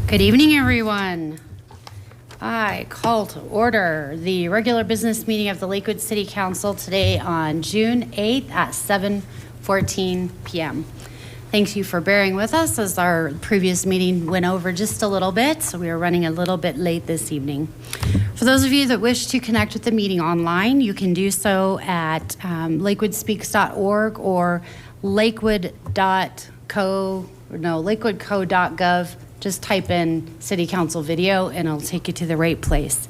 Good evening, everyone. I call to order the regular business meeting of the Lakewood City Council today on June 8th at 7:14 p.m. Thank you for bearing with us as our previous meeting went over just a little bit, so we are running a little bit late this evening. For those of you that wish to connect with the meeting online, you can do so at lakewoodspeaks.org or lakewoodco.gov. Just type in City Council video and it'll take you to the right place.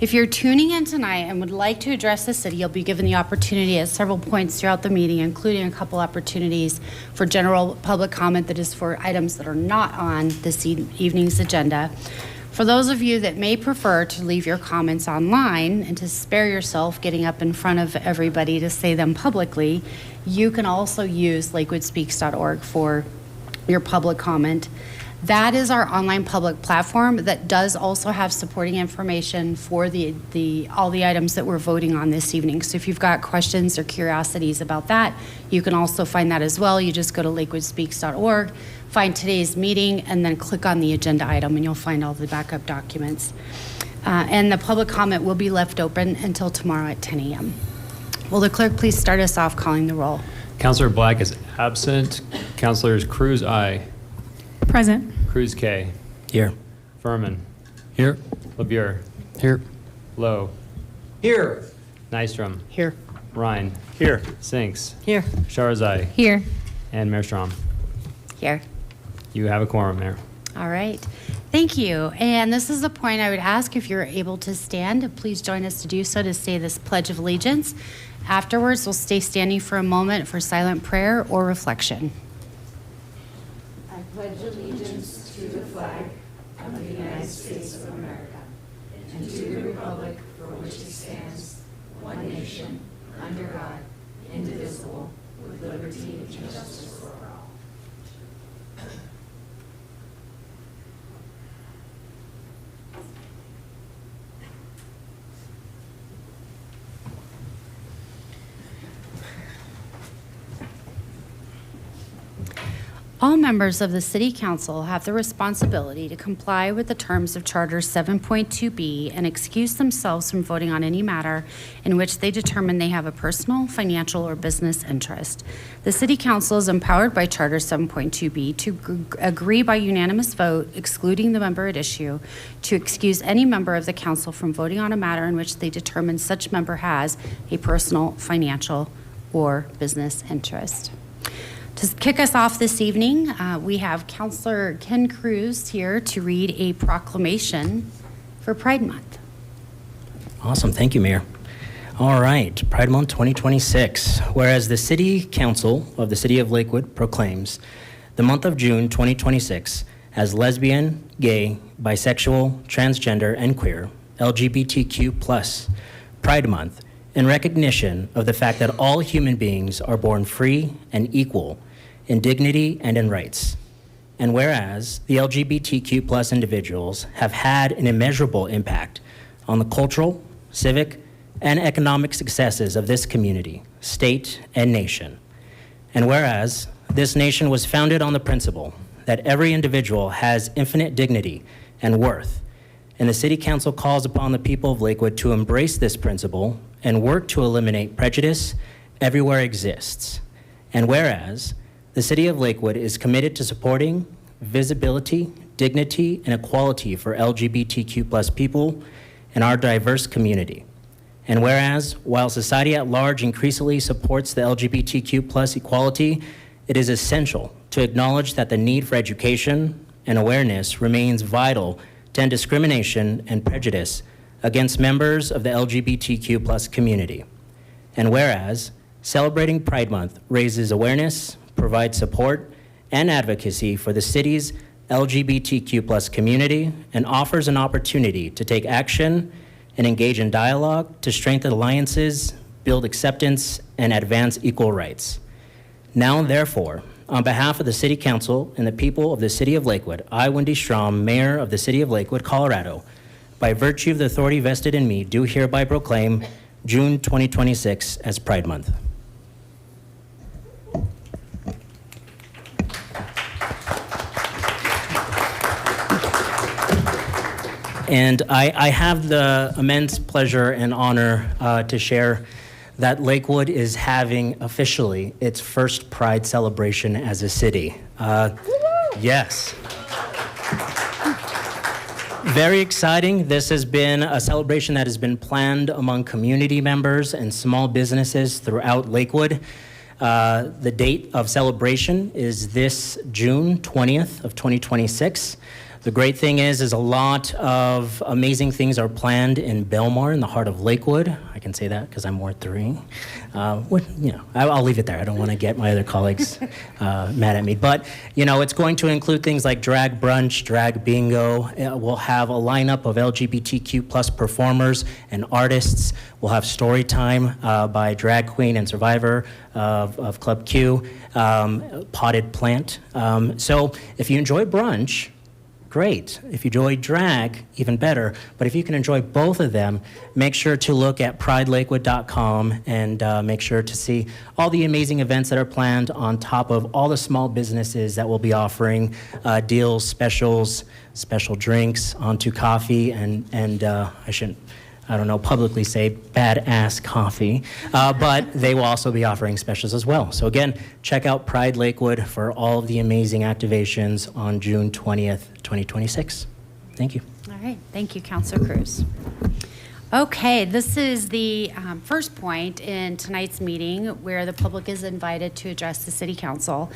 If you're tuning in tonight and would like to address the city, you'll be given the opportunity at several points throughout the meeting, including a couple opportunities for general public comment that is for items that are not on this evening's agenda. For those of you that may prefer to leave your comments online and to spare yourself getting up in front of everybody to say them publicly, you can also use lakewoodspeaks.org for your public comment. That is our online public platform that does also have supporting information for all the items that we're voting on this evening. So if you've got questions or curiosities about that, you can also find that as well. You just go to lakewoodspeaks.org, find today's meeting, and then click on the agenda item and you'll find all the backup documents. And the public comment will be left open until tomorrow at 10 a.m. Will the clerk please start us off calling the roll? Councilor Black is absent. Councilors Cruz, aye. Present. Cruz K. Here. Furman. Here. LeBure. Here. Lowe. Here. Nystrom. Here. Ryan. Here. Sinks. Here. Sharzai. Here. And Mayor Strom. Here. You have a quorum, Mayor. All right. Thank you. And this is the point I would ask if you're able to stand, please join us to do so to say this Pledge of Allegiance. Afterwards, we'll stay standing for a moment for silent prayer or reflection. I pledge allegiance to the flag of the United States of America and to the republic for which it stands, one nation, under God, indivisible, with liberty and justice for all. All members of the City Council have the responsibility to comply with the terms of Charter 7.2B and excuse themselves from voting on any matter in which they determine they have a personal, financial, or business interest. The City Council is empowered by Charter 7.2B to agree by unanimous vote, excluding the member at issue, to excuse any member of the council from voting on a matter in which they determine such member has a personal, financial, or business interest. To kick us off this evening, we have Councilor Ken Cruz here to read a proclamation for Pride Month. Awesome. Thank you, Mayor. All right. Pride Month 2026. Whereas the City Council of the City of Lakewood proclaims the month of June 2026 as lesbian, gay, bisexual, transgender, and queer, LGBTQ+ Pride Month in recognition of the fact that all human beings are born free and equal in dignity and in rights. And whereas the LGBTQ+ individuals have had an immeasurable impact on the cultural, civic, and economic successes of this community, state, and nation. And whereas this nation was founded on the principle that every individual has infinite dignity and worth, and the City Council calls upon the people of Lakewood to embrace this principle and work to eliminate prejudice everywhere it exists. And whereas the City of Lakewood is committed to supporting visibility, dignity, and equality for LGBTQ+ people in our diverse community. And whereas, while society at large increasingly supports the LGBTQ+ equality, it is essential to acknowledge that the need for education and awareness remains vital to end discrimination and prejudice against members of the LGBTQ+ community. And whereas, celebrating Pride Month raises awareness, provides support, and advocacy for the city's LGBTQ+ community, and offers an opportunity to take action and engage in dialogue to strengthen alliances, build acceptance, and advance equal rights. Now, therefore, on behalf of the City Council and the people of the City of Lakewood, I, Wendy Strom, Mayor of the City of Lakewood, Colorado, by virtue of the authority vested in me, do hereby proclaim June 2026 as Pride Month. And I have the immense pleasure and honor to share that Lakewood is having officially its first Pride celebration as a city. Yes. Very exciting. This has been a celebration that has been planned among community members and small businesses throughout Lakewood. The date of celebration is this June 20th of 2026. The great thing is a lot of amazing things are planned in Belmar, in the heart of Lakewood. I can say that because I'm Ward 3. I'll leave it there. I don't want to get my other colleagues mad at me. But, it's going to include things like drag brunch, drag bingo. We'll have a lineup of LGBTQ plus performers and artists. We'll have story time by drag queen and survivor of Club Q, Potted Plant. So if you enjoy brunch, great. If you enjoy drag, even better. But if you can enjoy both of them, make sure to look at pridelakewood.com and make sure to see all the amazing events that are planned on top of all the small businesses that will be offering deals, specials, special drinks, onto coffee, and I shouldn't, publicly say badass coffee, but they will also be offering specials as well. So again, check out Pride Lakewood for all of the amazing activations on June 20th, 2026. Thank you. All right. Thank you, Councilor Cruz. Okay, this is the first point in tonight's meeting where the public is invited to address the City Council.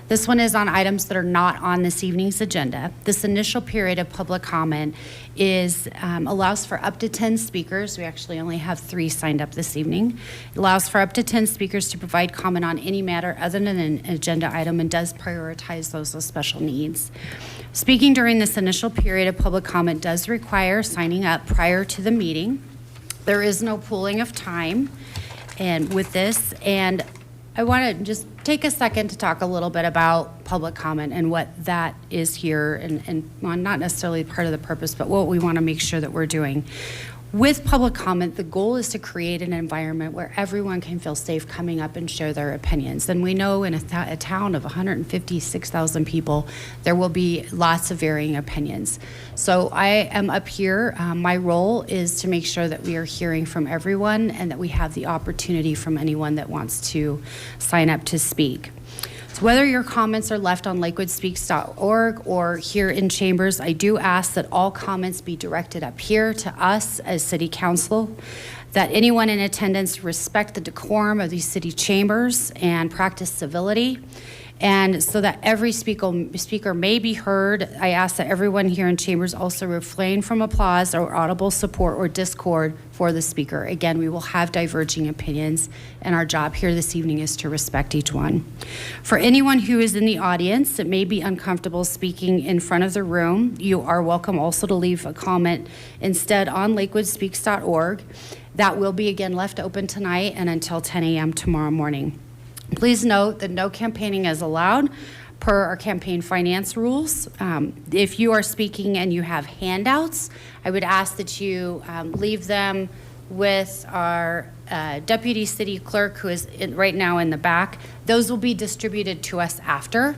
This one is on items that are not on this evening's agenda. This initial period of public comment allows for up to 10 speakers. We actually only have 3 signed up this evening. It allows for up to 10 speakers to provide comment on any matter other than an agenda item and does prioritize those with special needs. Speaking during this initial period of public comment does require signing up prior to the meeting. There is no pooling of time and with this, and I want to just take a second to talk a little bit about public comment and what that is here and well, not necessarily part of the purpose, but what we want to make sure that we're doing. With public comment, the goal is to create an environment where everyone can feel safe coming up and share their opinions. And we know in a town of 156,000 people, there will be lots of varying opinions. So I am up here. My role is to make sure that we are hearing from everyone and that we have the opportunity from anyone that wants to sign up to speak. So whether your comments are left on lakewoodspeaks.org or here in chambers, I do ask that all comments be directed up here to us as City Council, that anyone in attendance respect the decorum of these city chambers and practice civility. And so that every speaker may be heard, I ask that everyone here in chambers also refrain from applause or audible support or discord for the speaker. Again, we will have diverging opinions, and our job here this evening is to respect each one. For anyone who is in the audience that may be uncomfortable speaking in front of the room, you are welcome also to leave a comment instead on lakewoodspeaks.org. That will be again left open tonight and until 10 a.m. tomorrow morning. Please note that no campaigning is allowed per our campaign finance rules. If you are speaking and you have handouts, I would ask that you leave them with our Deputy City Clerk, who is right now in the back. Those will be distributed to us after.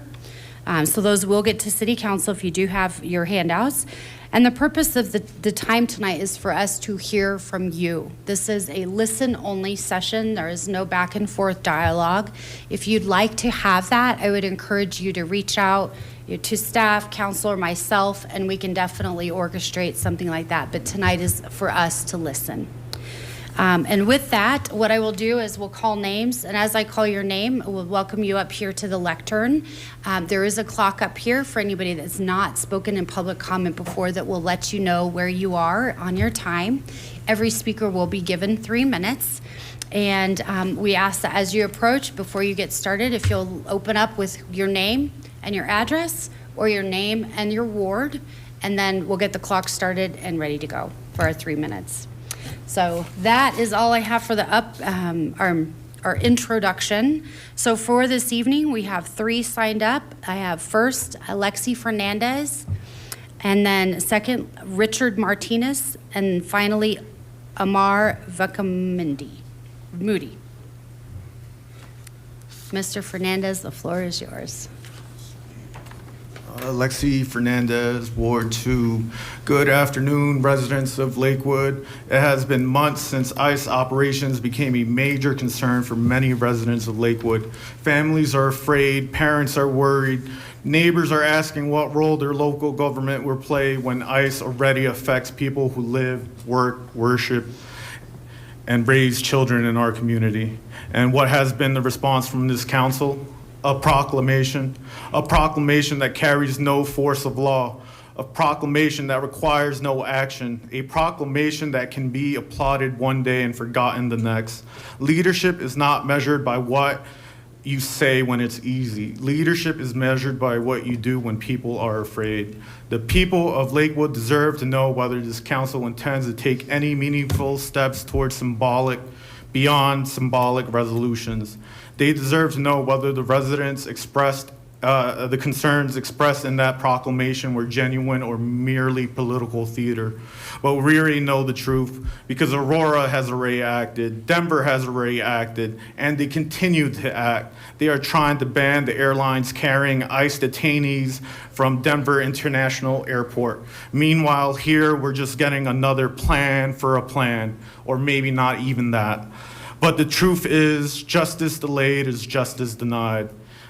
So those will get to City Council if you do have your handouts. And the purpose of the time tonight is for us to hear from you. This is a listen-only session. There is no back and forth dialogue. If you'd like to have that, I would encourage you to reach out to staff, council, or myself, and we can definitely orchestrate something like that. But tonight is for us to listen. And with that, what I will do is we'll call names, and as I call your name, we'll welcome you up here to the lectern. There is a clock up here for anybody that's not spoken in public comment before that will let you know where you are on your time. Every speaker will be given 3 minutes. And we ask that as you approach, before you get started, if you'll open up with your name and your address, or your name and your ward, and then we'll get the clock started and ready to go for our 3 minutes. So that is all I have for the our introduction. So for this evening, we have 3 signed up. I have first Alexi Fernandez, and then second Richard Martinez, and finally Amar Moody. Mr. Fernandez, the floor is yours. Alexi Fernandez, Ward 2. Good afternoon, residents of Lakewood. It has been months since ICE operations became a major concern for many residents of Lakewood. Families are afraid, parents are worried, neighbors are asking what role their local government will play when ICE already affects people who live, work, worship, and raise children in our community. And what has been the response from this council? A proclamation that carries no force of law, a proclamation that requires no action, a proclamation that can be applauded one day and forgotten the next. Leadership is not measured by what you say when it's easy. Leadership is measured by what you do when people are afraid. The people of Lakewood deserve to know whether this council intends to take any meaningful steps towards beyond symbolic resolutions. They deserve to know whether the residents expressed, the concerns expressed in that proclamation were genuine or merely political theater. But we already know the truth because Aurora has already acted, Denver has already acted, and they continue to act. They are trying to ban the airlines carrying ICE detainees from Denver International Airport. Meanwhile, here we're just getting another plan for a plan, or maybe not even that. But the truth is, justice delayed is justice denied.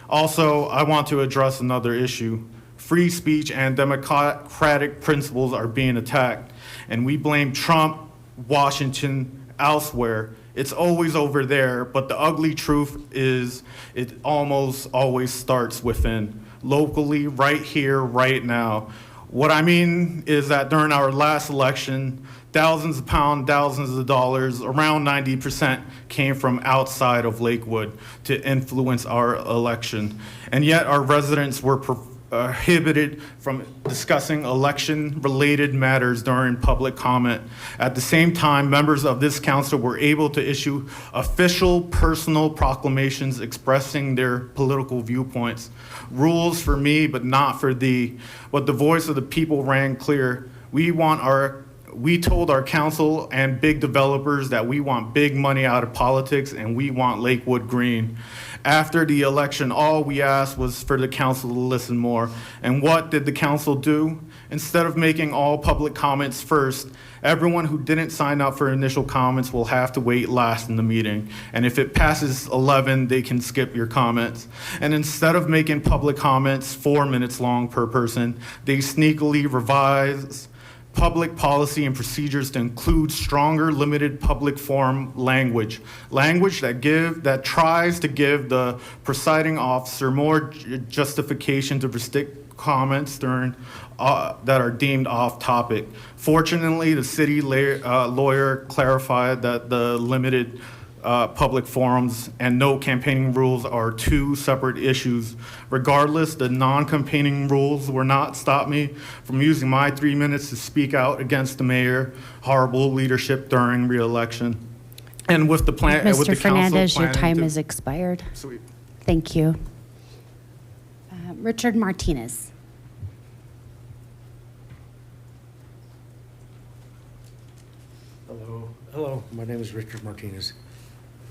Also, I want to address another issue. Free speech and democratic principles are being attacked, and we blame Trump, Washington, elsewhere. It's always over there, but the ugly truth is it almost always starts within, locally, right here, right now. What I mean is that during our last election, thousands of pounds, thousands of dollars, around 90% came from outside of Lakewood to influence our election. And yet our residents were prohibited from discussing election-related matters during public comment. At the same time, members of this council were able to issue official personal proclamations expressing their political viewpoints. Rules for me, but not for thee. But the voice of the people rang clear. We told our council and big developers that we want big money out of politics and we want Lakewood green. After the election, all we asked was for the council to listen more. And what did the council do? Instead of making all public comments first, everyone who didn't sign up for initial comments will have to wait last in the meeting. And if it passes 11, they can skip your comments. And instead of making public comments 4 minutes long per person, they sneakily revise public policy and procedures to include stronger limited public forum language that tries to give the presiding officer more justification to restrict comments during that are deemed off topic. Fortunately, the city lawyer clarified that the limited public forums and no campaigning rules are two separate issues. Regardless, the non-campaigning rules will not stop me from using my 3 minutes to speak out against the mayor, horrible leadership during re-election. And with the plan, with the Mr. Fernandez, council your time planning is expired. Sweet. Thank you. Richard Martinez. Hello, my name is Richard Martinez.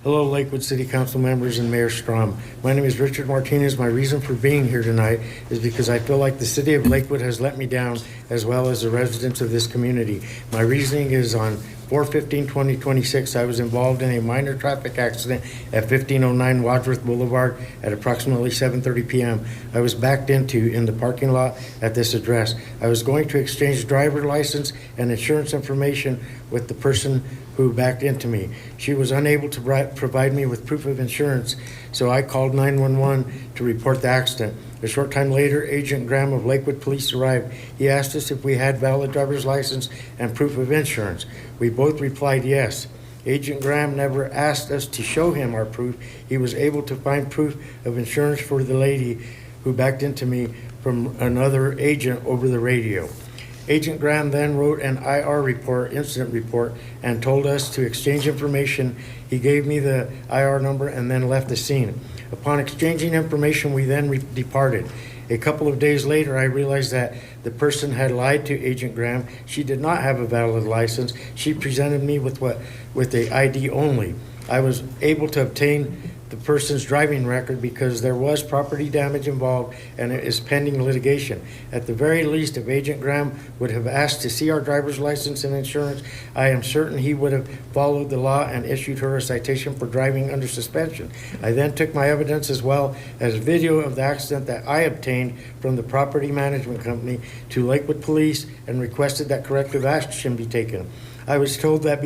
Hello, Lakewood City Council members and Mayor Strom. My name is Richard Martinez. My reason for being here tonight is because I feel like the city of Lakewood has let me down, as well as the residents of this community. My reasoning is on 4/15/2026, I was involved in a minor traffic accident at 1509 Wadsworth Boulevard at approximately 7:30 p.m. I was backed into in the parking lot at this address. I was going to exchange driver license and insurance information with the person who backed into me. She was unable to provide me with proof of insurance, so I called 911 to report the accident. A short time later, Agent Graham of Lakewood Police arrived. He asked us if we had valid driver's license and proof of insurance. We both replied yes. Agent Graham never asked us to show him our proof. He was able to find proof of insurance for the lady who backed into me from another agent over the radio. Agent Graham then wrote an IR report, incident report, and told us to exchange information. He gave me the IR number and then left the scene. Upon exchanging information, we then departed. A couple of days later, I realized that the person had lied to Agent Graham. She did not have a valid license. She presented me with the ID only. I was able to obtain the person's driving record because there was property damage involved and it is pending litigation. At the very least, if Agent Graham would have asked to see our driver's license and insurance, I am certain he would have followed the law and issued her a citation for driving under suspension. I then took my evidence as well as video of the accident that I obtained from the property management company to Lakewood Police and requested that corrective action be taken. I was told that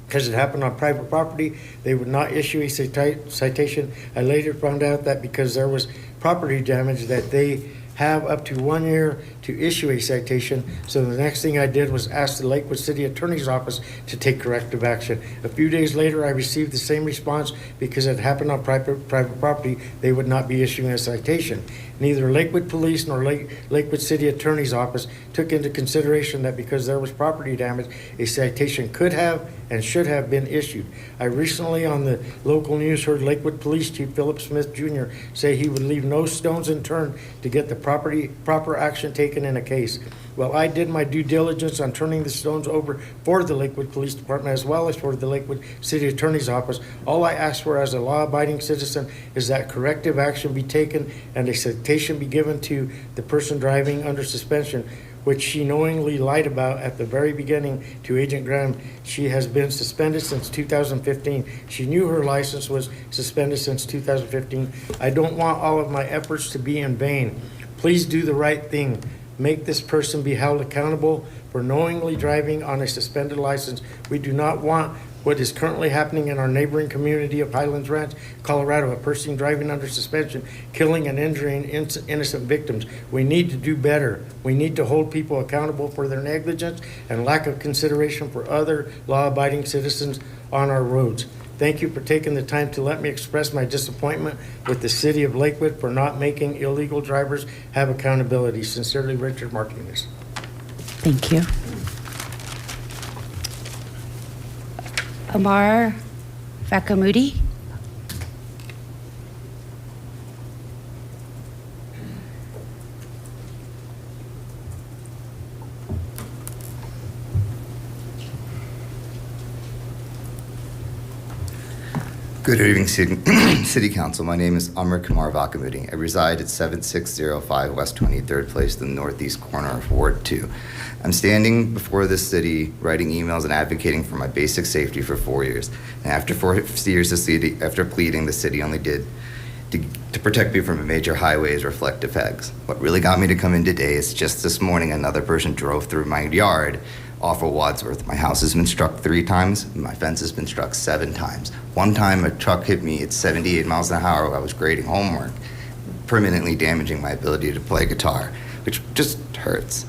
because it happened on private property, they would not issue a citation. I later found out that because there was property damage that they have up to 1 year to issue a citation. So the next thing I did was ask the Lakewood City Attorney's Office to take corrective action. A few days later, I received the same response because it happened on private property, they would not be issuing a citation. Neither Lakewood Police nor Lakewood City Attorney's Office took into consideration that because there was property damage, a citation could have and should have been issued. I recently on the local news heard Lakewood Police Chief Philip Smith Jr. say he would leave no stones unturned to get the proper action taken in a case. Well, I did my due diligence on turning the stones over for the Lakewood Police Department as well as for the Lakewood City Attorney's Office. All I ask for as a law-abiding citizen is that corrective action be taken and a citation be given to the person driving under suspension, which she knowingly lied about at the very beginning to Agent Graham. She has been suspended since 2015. She knew her license was suspended since 2015. I don't want all of my efforts to be in vain. Please do the right thing. Make this person be held accountable for knowingly driving on a suspended license. We do not want what is currently happening in our neighboring community of Highlands Ranch, Colorado, a person driving under suspension, killing and injuring innocent victims. We need to do better. We need to hold people accountable for their negligence and lack of consideration for other law-abiding citizens on our roads. Thank you for taking the time to let me express my disappointment with the city of Lakewood for not making illegal drivers have accountability. Sincerely, Richard Martinez. Thank you. Amar Vakamudi. Good evening, City Council. My name is Amar Kumar Vakamudi. I reside at 7605 West 23rd Place, the northeast corner of Ward 2. I'm standing before this city, writing emails and advocating for my basic safety for 4 years. And after 4 years, after pleading, the city only did to protect me from a major highway's reflective pegs. What really got me to come in today is just this morning, another person drove through my yard off of Wadsworth. My house has been struck 3 times, and my fence has been struck 7 times. One time a truck hit me at 78 miles an hour while I was grading homework, permanently damaging my ability to play guitar, which just hurts.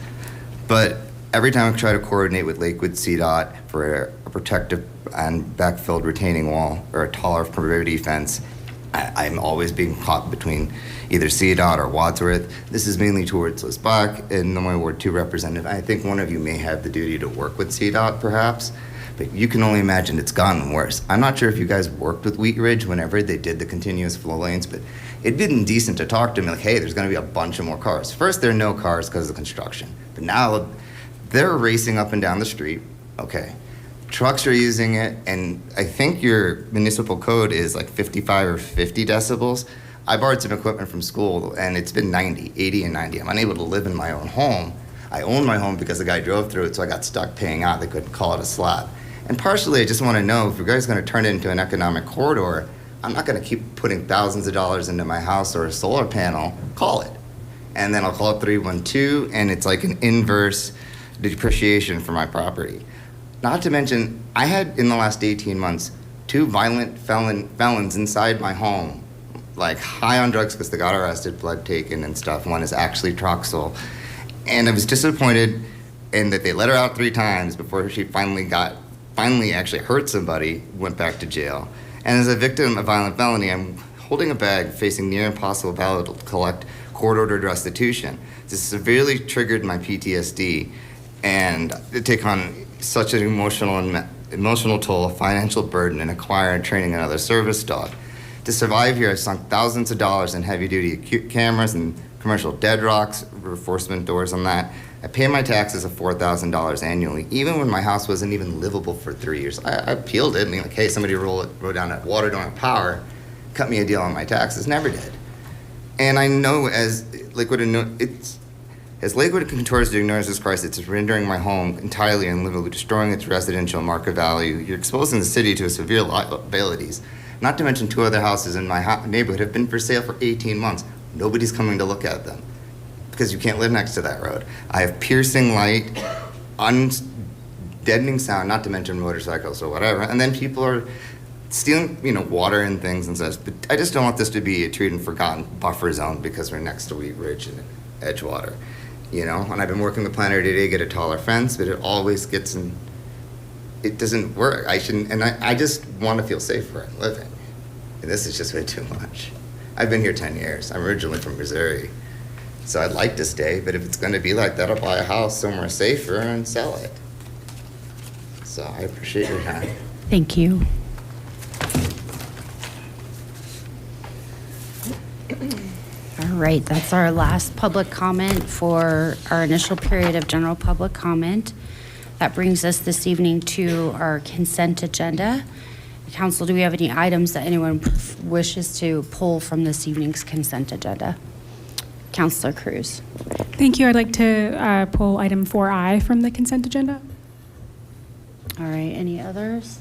But every time I try to coordinate with Lakewood CDOT for a protective and backfilled retaining wall or a taller perimeter fence, I'm always being caught between either CDOT or Wadsworth. This is mainly towards Liz Black and my Ward 2 representative. I think one of you may have the duty to work with CDOT perhaps, but you can only imagine it's gotten worse. I'm not sure if you guys worked with Wheat Ridge whenever they did the continuous flow lanes, but it'd been decent to talk to them like, hey, there's gonna be a bunch of more cars. First, there are no cars because of construction, but now they're racing up and down the street, okay. Trucks are using it, and I think your municipal code is like 55 or 50 decibels. I borrowed some equipment from school, and it's been 90, 80 and 90. I'm unable to live in my own home. I own my home because the guy drove through it, so I got stuck paying out. They couldn't call it a slab. And partially, I just want to know, if you guys are going to turn it into an economic corridor, I'm not going to keep putting thousands of dollars into my house or a solar panel. Call it. And then I'll call it 312, and it's like an inverse depreciation for my property. Not to mention, I had, in the last 18 months, 2 violent felons inside my home, like high on drugs because they got arrested, blood taken and stuff. One is actually Troxel. And I was disappointed in that they let her out 3 times before she finally actually hurt somebody, went back to jail. And as a victim of violent felony, I'm holding a bag facing near impossible battle to collect court-ordered restitution. This severely triggered my PTSD and to take on such an emotional toll, financial burden, and acquire and training another service dog. To survive here, I've sunk thousands of dollars in heavy-duty cameras and commercial deadlocks, reinforcement doors on that. I pay my taxes of $4,000 annually, even when my house wasn't even livable for 3 years. I appealed it, and like, hey, somebody roll down that water, don't have power, cut me a deal on my taxes, never did. And I know as Lakewood continues to ignore this crisis, it's rendering my home entirely unlivable, destroying its residential market value. You're exposing the city to severe liabilities. Not to mention 2 other houses in my neighborhood have been for sale for 18 months. Nobody's coming to look at them because you can't live next to that road. I have piercing light, deadening sound, not to mention motorcycles or whatever. And then people are stealing, water and things and such. But I just don't want this to be a treat and forgotten buffer zone because we're next to Wheat Ridge and Edgewater, And I've been working with Planner today to get a taller fence, but it always gets in. It doesn't work. I just want to feel safe where I'm living. And this is just way too much. I've been here 10 years. I'm originally from Missouri. So I'd like to stay, but if it's going to be like that, I'll buy a house somewhere safer and sell it. So I appreciate your time. Thank you. All right, that's our last public comment for our initial period of general public comment. That brings us this evening to our consent agenda. Council, do we have any items that anyone wishes to pull from this evening's consent agenda? Councilor Cruz. Thank you. I'd like to pull item 4I from the consent agenda. All right, any others?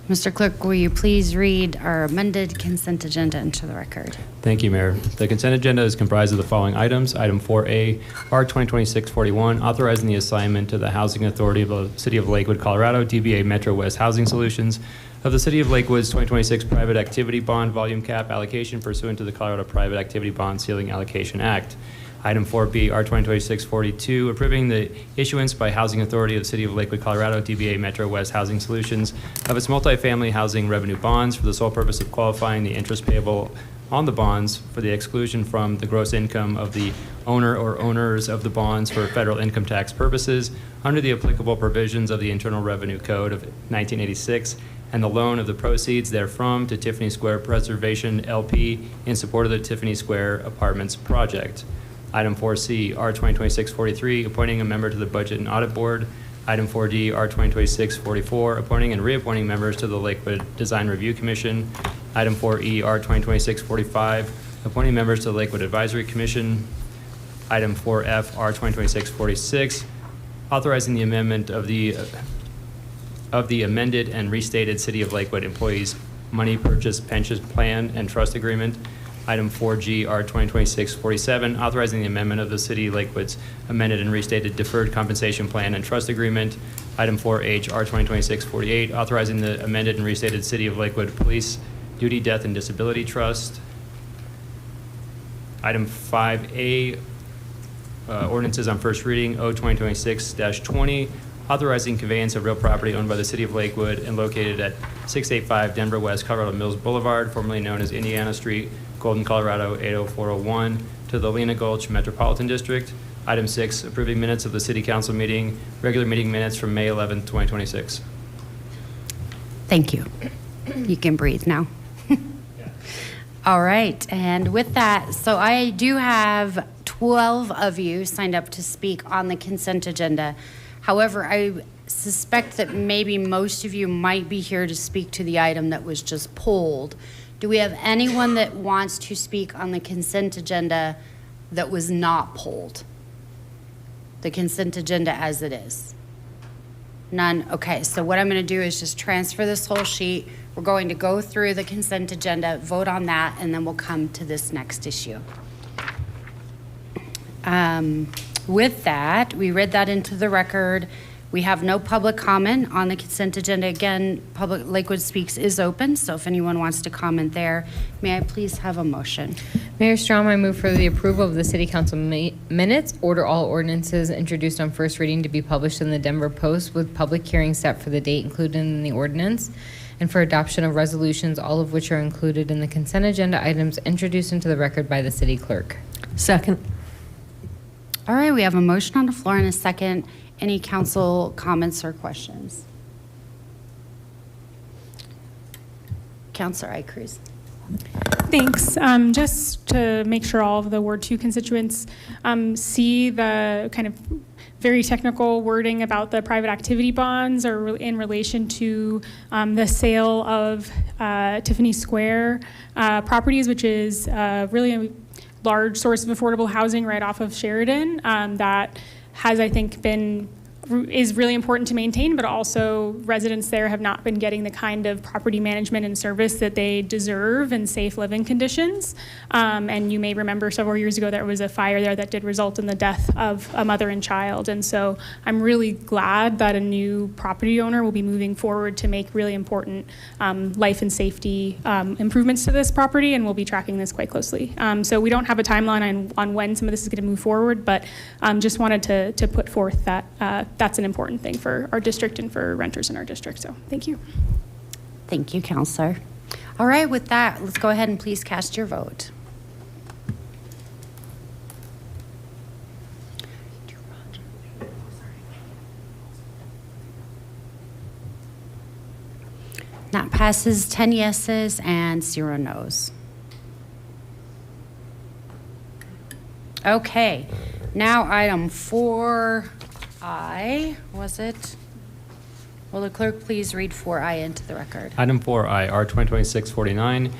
Mr. Clerk, will you please read our amended consent agenda into the record? Thank you, Mayor. The consent agenda is comprised of the following items. Item 4A, R 2026-41, authorizing the assignment to the Housing Authority of the City of Lakewood, Colorado, DBA Metro West Housing Solutions, of the City of Lakewood's 2026 Private Activity Bond Volume Cap allocation pursuant to the Colorado Private Activity Bond Ceiling Allocation Act. Item 4B, R 2026-42, approving the issuance by Housing Authority of the City of Lakewood, Colorado, DBA Metro West Housing Solutions, of its multifamily housing revenue bonds for the sole purpose of qualifying the interest payable on the bonds for the exclusion from the gross income of the owner or owners of the bonds for federal income tax purposes under the applicable provisions of the Internal Revenue Code of 1986, and the loan of the proceeds therefrom to Tiffany Square Preservation LP in support of the Tiffany Square Apartments project. Item 4C, R 2026-43, appointing a member to the Budget and Audit Board. Item 4D, R 2026-44, appointing and reappointing members to the Lakewood Design Review Commission. Item 4E, R 2026-45, appointing members to the Lakewood Advisory Commission. Item 4F, R 2026-46, authorizing the amendment of the amended and restated City of Lakewood Employees Money Purchase Pension Plan and Trust Agreement. Item 4G, R 2026-47, authorizing the amendment of the City of Lakewood's amended and restated Deferred Compensation Plan and Trust Agreement. Item 4H, R 2026-48, authorizing the amended and restated City of Lakewood Police Duty, Death, and Disability Trust. Item 5A, ordinances on first reading, O 2026-20, authorizing conveyance of real property owned by the City of Lakewood and located at 685 Denver West Colorado Mills Boulevard, formerly known as Indiana Street, Golden, Colorado 80401, to the Lena Gulch Metropolitan District. Item 6, approving minutes of the City Council meeting, regular meeting minutes from May 11th, 2026. Thank you. You can breathe now. All right, and with that, so I do have 12 of you signed up to speak on the consent agenda. However, I suspect that maybe most of you might be here to speak to the item that was just pulled. Do we have anyone that wants to speak on the consent agenda that was not pulled? The consent agenda as it is? None? Okay, so what I'm going to do is just transfer this whole sheet. We're going to go through the consent agenda, vote on that, and then we'll come to this next issue. With that, we read that into the record. We have no public comment on the consent agenda. Again, Public Lakewood Speaks is open, so if anyone wants to comment there, may I please have a motion? Mayor Strom, I move for the approval of the City Council minutes, order all ordinances introduced on first reading to be published in the Denver Post with public hearing set for the date included in the ordinance, and for adoption of resolutions, all of which are included in the consent agenda items introduced into the record by the city clerk. Second. All right, we have a motion on the floor and a second. Any council comments or questions? Councilor Cruz. Thanks. Just to make sure all of the Ward 2 constituents see the kind of very technical wording about the private activity bonds or in relation to the sale of Tiffany Square properties, which is really a large source of affordable housing right off of Sheridan that has, I think, is really important to maintain, but also residents there have not been getting the kind of property management and service that they deserve and safe living conditions. And you may remember several years ago there was a fire there that did result in the death of a mother and child. And so I'm really glad that a new property owner will be moving forward to make really important life and safety improvements to this property, and we'll be tracking this quite closely. So we don't have a timeline on when some of this is going to move forward, but just wanted to put forth that that's an important thing for our district and for renters in our district. So thank you. Thank you, Counselor. All right, with that, let's go ahead and please cast your vote. That passes 10 yeses and 0 nos. Okay, now item 4I, was it? Will the clerk please read 4I into the record? Item 4I, R 2026-49,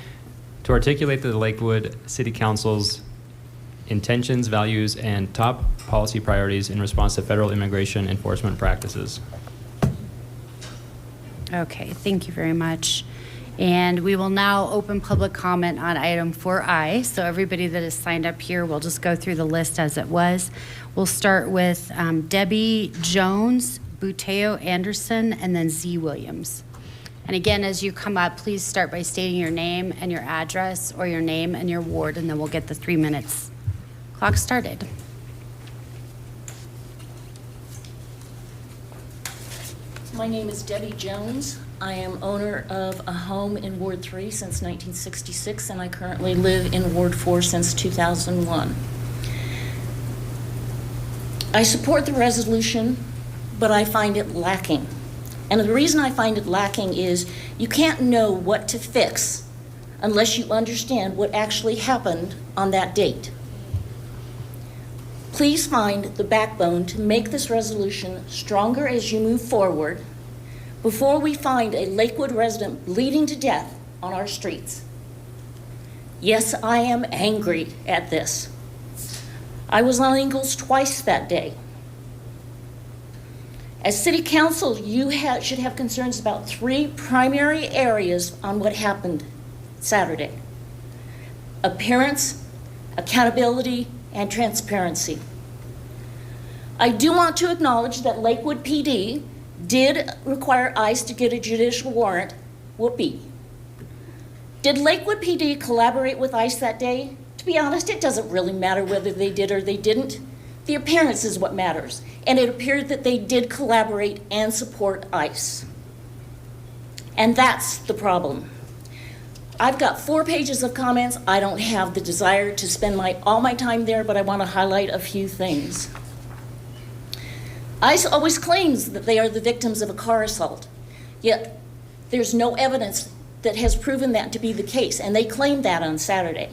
to articulate the Lakewood City Council's intentions, values, and top policy priorities in response to federal immigration enforcement practices. Okay, thank you very much. And we will now open public comment on item 4I. So everybody that is signed up here, we'll just go through the list as it was. We'll start with Debbie Jones, Buteo Anderson, and then Z Williams. And again, as you come up, please start by stating your name and your address, or your name and your ward, and then we'll get the 3 minutes clock started. My name is Debbie Jones. I am owner of a home in Ward 3 since 1966, and I currently live in Ward 4 since 2001. I support the resolution, but I find it lacking. And the reason I find it lacking is you can't know what to fix unless you understand what actually happened on that date. Please find the backbone to make this resolution stronger as you move forward before we find a Lakewood resident bleeding to death on our streets. Yes, I am angry at this. I was on Ingalls twice that day. As City Council, you should have concerns about 3 primary areas on what happened Saturday: appearance, accountability, and transparency. I do want to acknowledge that Lakewood PD did require ICE to get a judicial warrant. Whoopee. Did Lakewood PD collaborate with ICE that day? To be honest, it doesn't really matter whether they did or they didn't. The appearance is what matters, and it appeared that they did collaborate and support ICE. And that's the problem. I've got 4 pages of comments. I don't have the desire to spend all my time there, but I want to highlight a few things. ICE always claims that they are the victims of a car assault, yet there's no evidence that has proven that to be the case, and they claimed that on Saturday.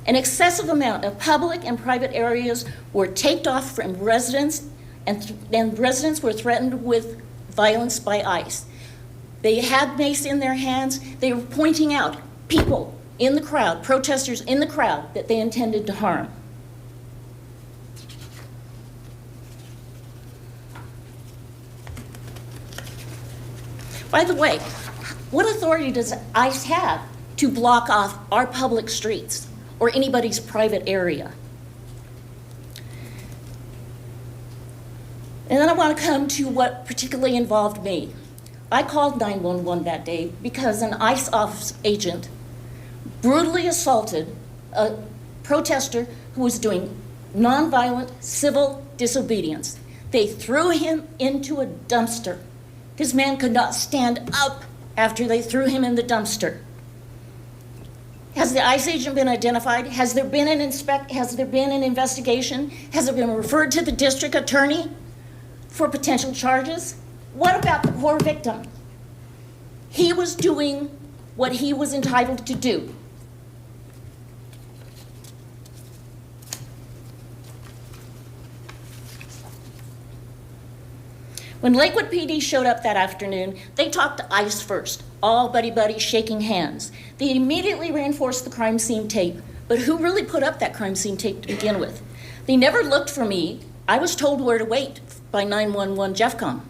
An excessive amount of public and private areas were taped off from residents, and residents were threatened with violence by ICE. They had mace in their hands. They were pointing out people in the crowd, protesters in the crowd, that they intended to harm. By the way, what authority does ICE have to block off our public streets or anybody's private area? And then I want to come to what particularly involved me. I called 911 that day because an ICE office agent brutally assaulted a protester who was doing nonviolent civil disobedience. They threw him into a dumpster. This man could not stand up after they threw him in the dumpster. Has the ICE agent been identified? Has there been an investigation? Has it been referred to the district attorney for potential charges? What about the poor victim? He was doing what he was entitled to do. When Lakewood PD showed up that afternoon, they talked to ICE first, all buddy-buddy shaking hands. They immediately reinforced the crime scene tape, but who really put up that crime scene tape to begin with? They never looked for me. I was told where to wait by 911 JEFCOM.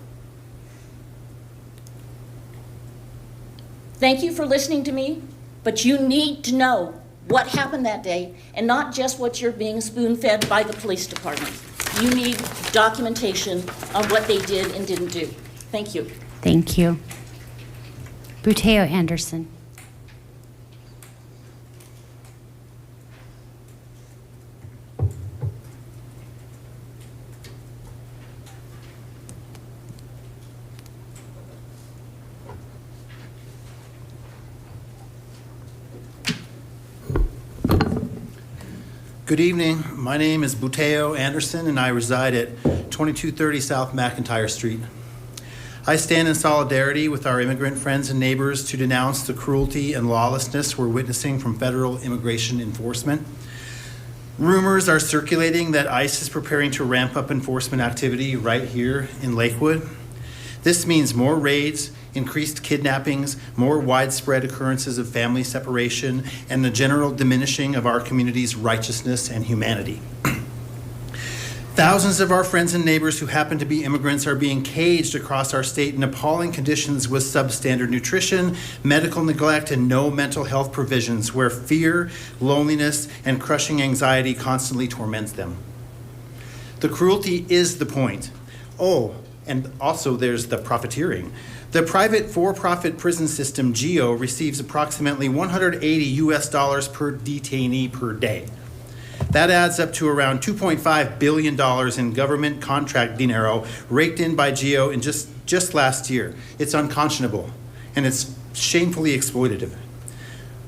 Thank you for listening to me, but you need to know what happened that day and not just what you're being spoon-fed by the police department. You need documentation on what they did and didn't do. Thank you. Thank you. Buteo Anderson. Good evening. My name is Buteo Anderson, and I reside at 2230 South McIntyre Street. I stand in solidarity with our immigrant friends and neighbors to denounce the cruelty and lawlessness we're witnessing from federal immigration enforcement. Rumors are circulating that ICE is preparing to ramp up enforcement activity right here in Lakewood. This means more raids, increased kidnappings, more widespread occurrences of family separation, and the general diminishing of our community's righteousness and humanity. Thousands of our friends and neighbors who happen to be immigrants are being caged across our state in appalling conditions with substandard nutrition, medical neglect, and no mental health provisions, where fear, loneliness, and crushing anxiety constantly torments them. The cruelty is the point. Oh, and also there's the profiteering. The private for-profit prison system, GEO, receives approximately $180 per detainee per day. That adds up to around $2.5 billion in government contract dinero raked in by GEO in just last year. It's unconscionable, and it's shamefully exploitative.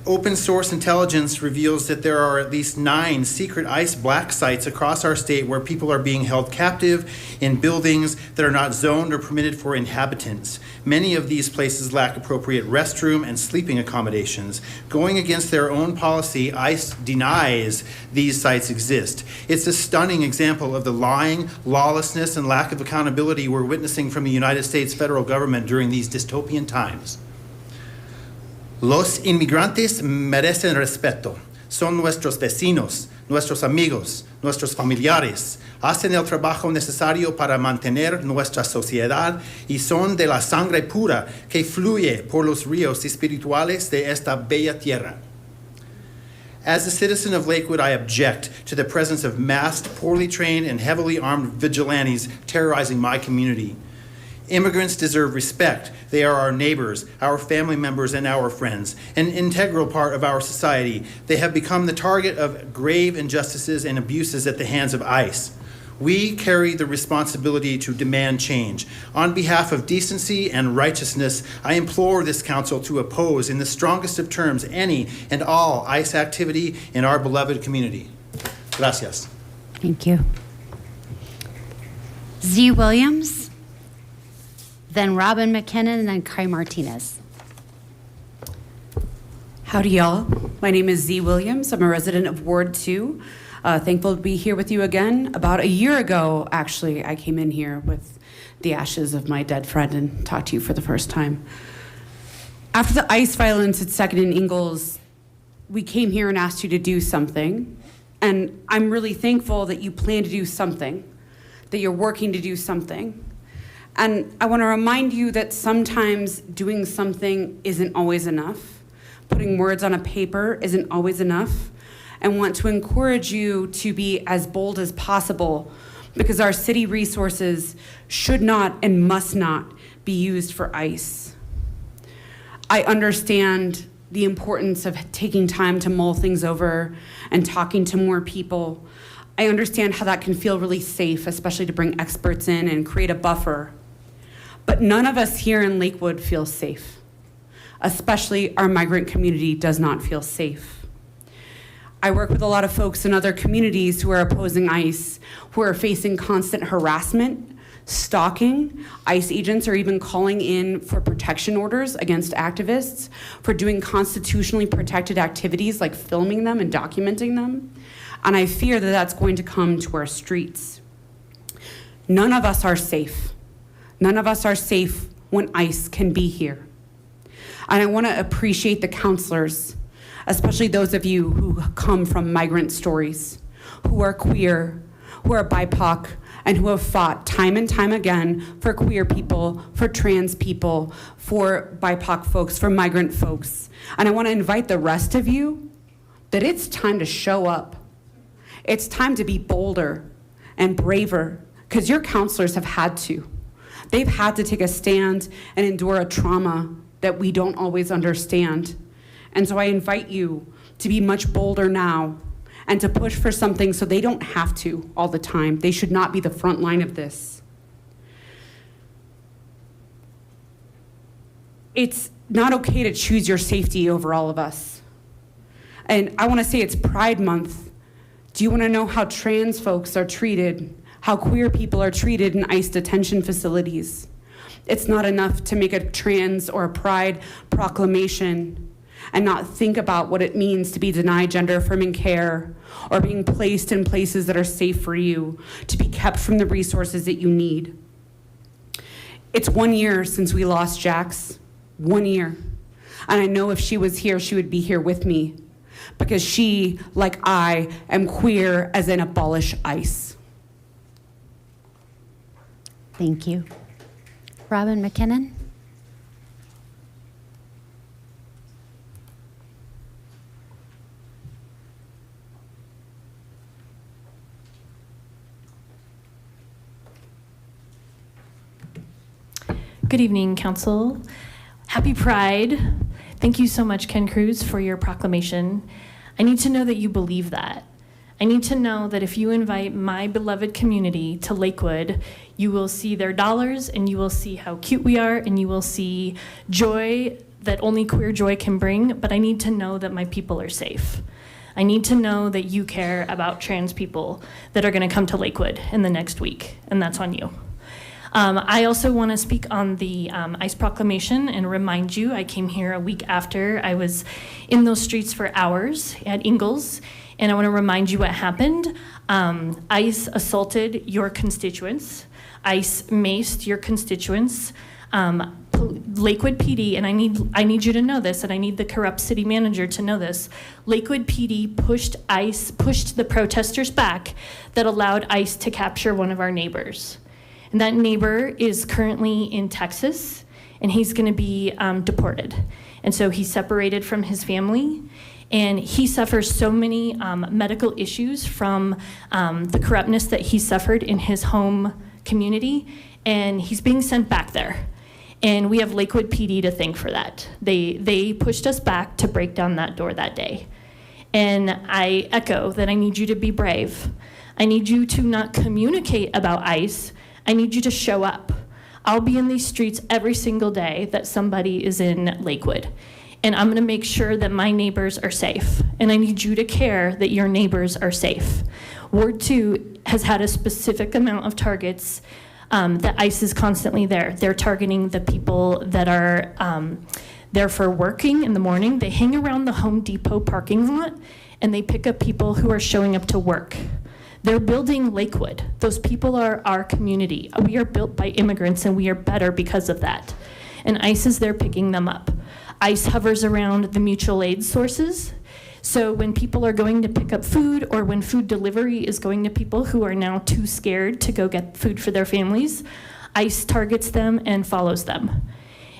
Open source intelligence reveals that there are at least 9 secret ICE black sites across our state where people are being held captive in buildings that are not zoned or permitted for inhabitants. Many of these places lack appropriate restroom and sleeping accommodations. Going against their own policy, ICE denies these sites exist. It's a stunning example of the lying, lawlessness, and lack of accountability we're witnessing from the United States federal government during these dystopian times. Los inmigrantes merecen respeto. Son nuestros vecinos, nuestros amigos, nuestros familiares. Hacen el trabajo necesario para mantener nuestra sociedad y son de la sangre pura que fluye por los ríos espirituales de esta bella tierra. As a citizen of Lakewood, I object to the presence of masked, poorly trained, and heavily armed vigilantes terrorizing my community. Immigrants deserve respect. They are our neighbors, our family members, and our friends, an integral part of our society. They have become the target of grave injustices and abuses at the hands of ICE. We carry the responsibility to demand change. On behalf of decency and righteousness, I implore this council to oppose in the strongest of terms any and all ICE activity in our beloved community. Gracias. Thank you. Z. Williams, then Robin McKinnon, and then Kai Martinez. Howdy, y'all. My name is Z. Williams. I'm a resident of Ward 2. Thankful to be here with you again. About a year ago, actually, I came in here with the ashes of my dead friend and talked to you for the first time. After the ICE violence at 2nd and Ingalls, we came here and asked you to do something. And I'm really thankful that you plan to do something, that you're working to do something. And I want to remind you that sometimes doing something isn't always enough. Putting words on a paper isn't always enough. And want to encourage you to be as bold as possible, because our city resources should not and must not be used for ICE. I understand the importance of taking time to mull things over and talking to more people. I understand how that can feel really safe, especially to bring experts in and create a buffer. But none of us here in Lakewood feel safe. Especially our migrant community does not feel safe. I work with a lot of folks in other communities who are opposing ICE, who are facing constant harassment, stalking. ICE agents are even calling in for protection orders against activists for doing constitutionally protected activities like filming them and documenting them. And I fear that that's going to come to our streets. None of us are safe. None of us are safe when ICE can be here. And I want to appreciate the counselors, especially those of you who come from migrant stories, who are queer, who are BIPOC, and who have fought time and time again for queer people, for trans people, for BIPOC folks, for migrant folks. And I want to invite the rest of you that it's time to show up. It's time to be bolder and braver, because your counselors have had to. They've had to take a stand and endure a trauma that we don't always understand. And so I invite you to be much bolder now and to push for something so they don't have to all the time. They should not be the front line of this. It's not okay to choose your safety over all of us. And I want to say it's Pride Month. Do you want to know how trans folks are treated, how queer people are treated in ICE detention facilities? It's not enough to make a trans or a pride proclamation and not think about what it means to be denied gender-affirming care or being placed in places that are safe for you, to be kept from the resources that you need. It's 1 year since we lost Jax, 1 year. And I know if she was here, she would be here with me, because she, like I, am queer as in abolish ICE. Thank you. Robin McKinnon? Good evening, Council. Happy Pride. Thank you so much, Ken Cruz, for your proclamation. I need to know that you believe that. I need to know that if you invite my beloved community to Lakewood, you will see their dollars and you will see how cute we are and you will see joy that only queer joy can bring, but I need to know that my people are safe. I need to know that you care about trans people that are gonna come to Lakewood in the next week, and that's on you. I also want to speak on the ICE proclamation and remind you, I came here a week after. I was in those streets for hours at Ingalls, and I want to remind you what happened. ICE assaulted your constituents. ICE maced your constituents. Lakewood PD, and I need you to know this, and I need the corrupt city manager to know this. Lakewood PD pushed the protesters back that allowed ICE to capture one of our neighbors. And that neighbor is currently in Texas, and he's going to be deported. And so he's separated from his family, and he suffers so many medical issues from the corruptness that he suffered in his home community, and he's being sent back there. And we have Lakewood PD to thank for that. They pushed us back to break down that door that day. And I echo that I need you to be brave. I need you to not communicate about ICE. I need you to show up. I'll be in these streets every single day that somebody is in Lakewood. And I'm gonna make sure that my neighbors are safe. And I need you to care that your neighbors are safe. Ward 2 has had a specific amount of targets that ICE is constantly there. They're targeting the people that are there for working in the morning. They hang around the Home Depot parking lot and they pick up people who are showing up to work. They're building Lakewood. Those people are our community. We are built by immigrants and we are better because of that. And ICE is there picking them up. ICE hovers around the mutual aid sources. So when people are going to pick up food or when food delivery is going to people who are now too scared to go get food for their families, ICE targets them and follows them.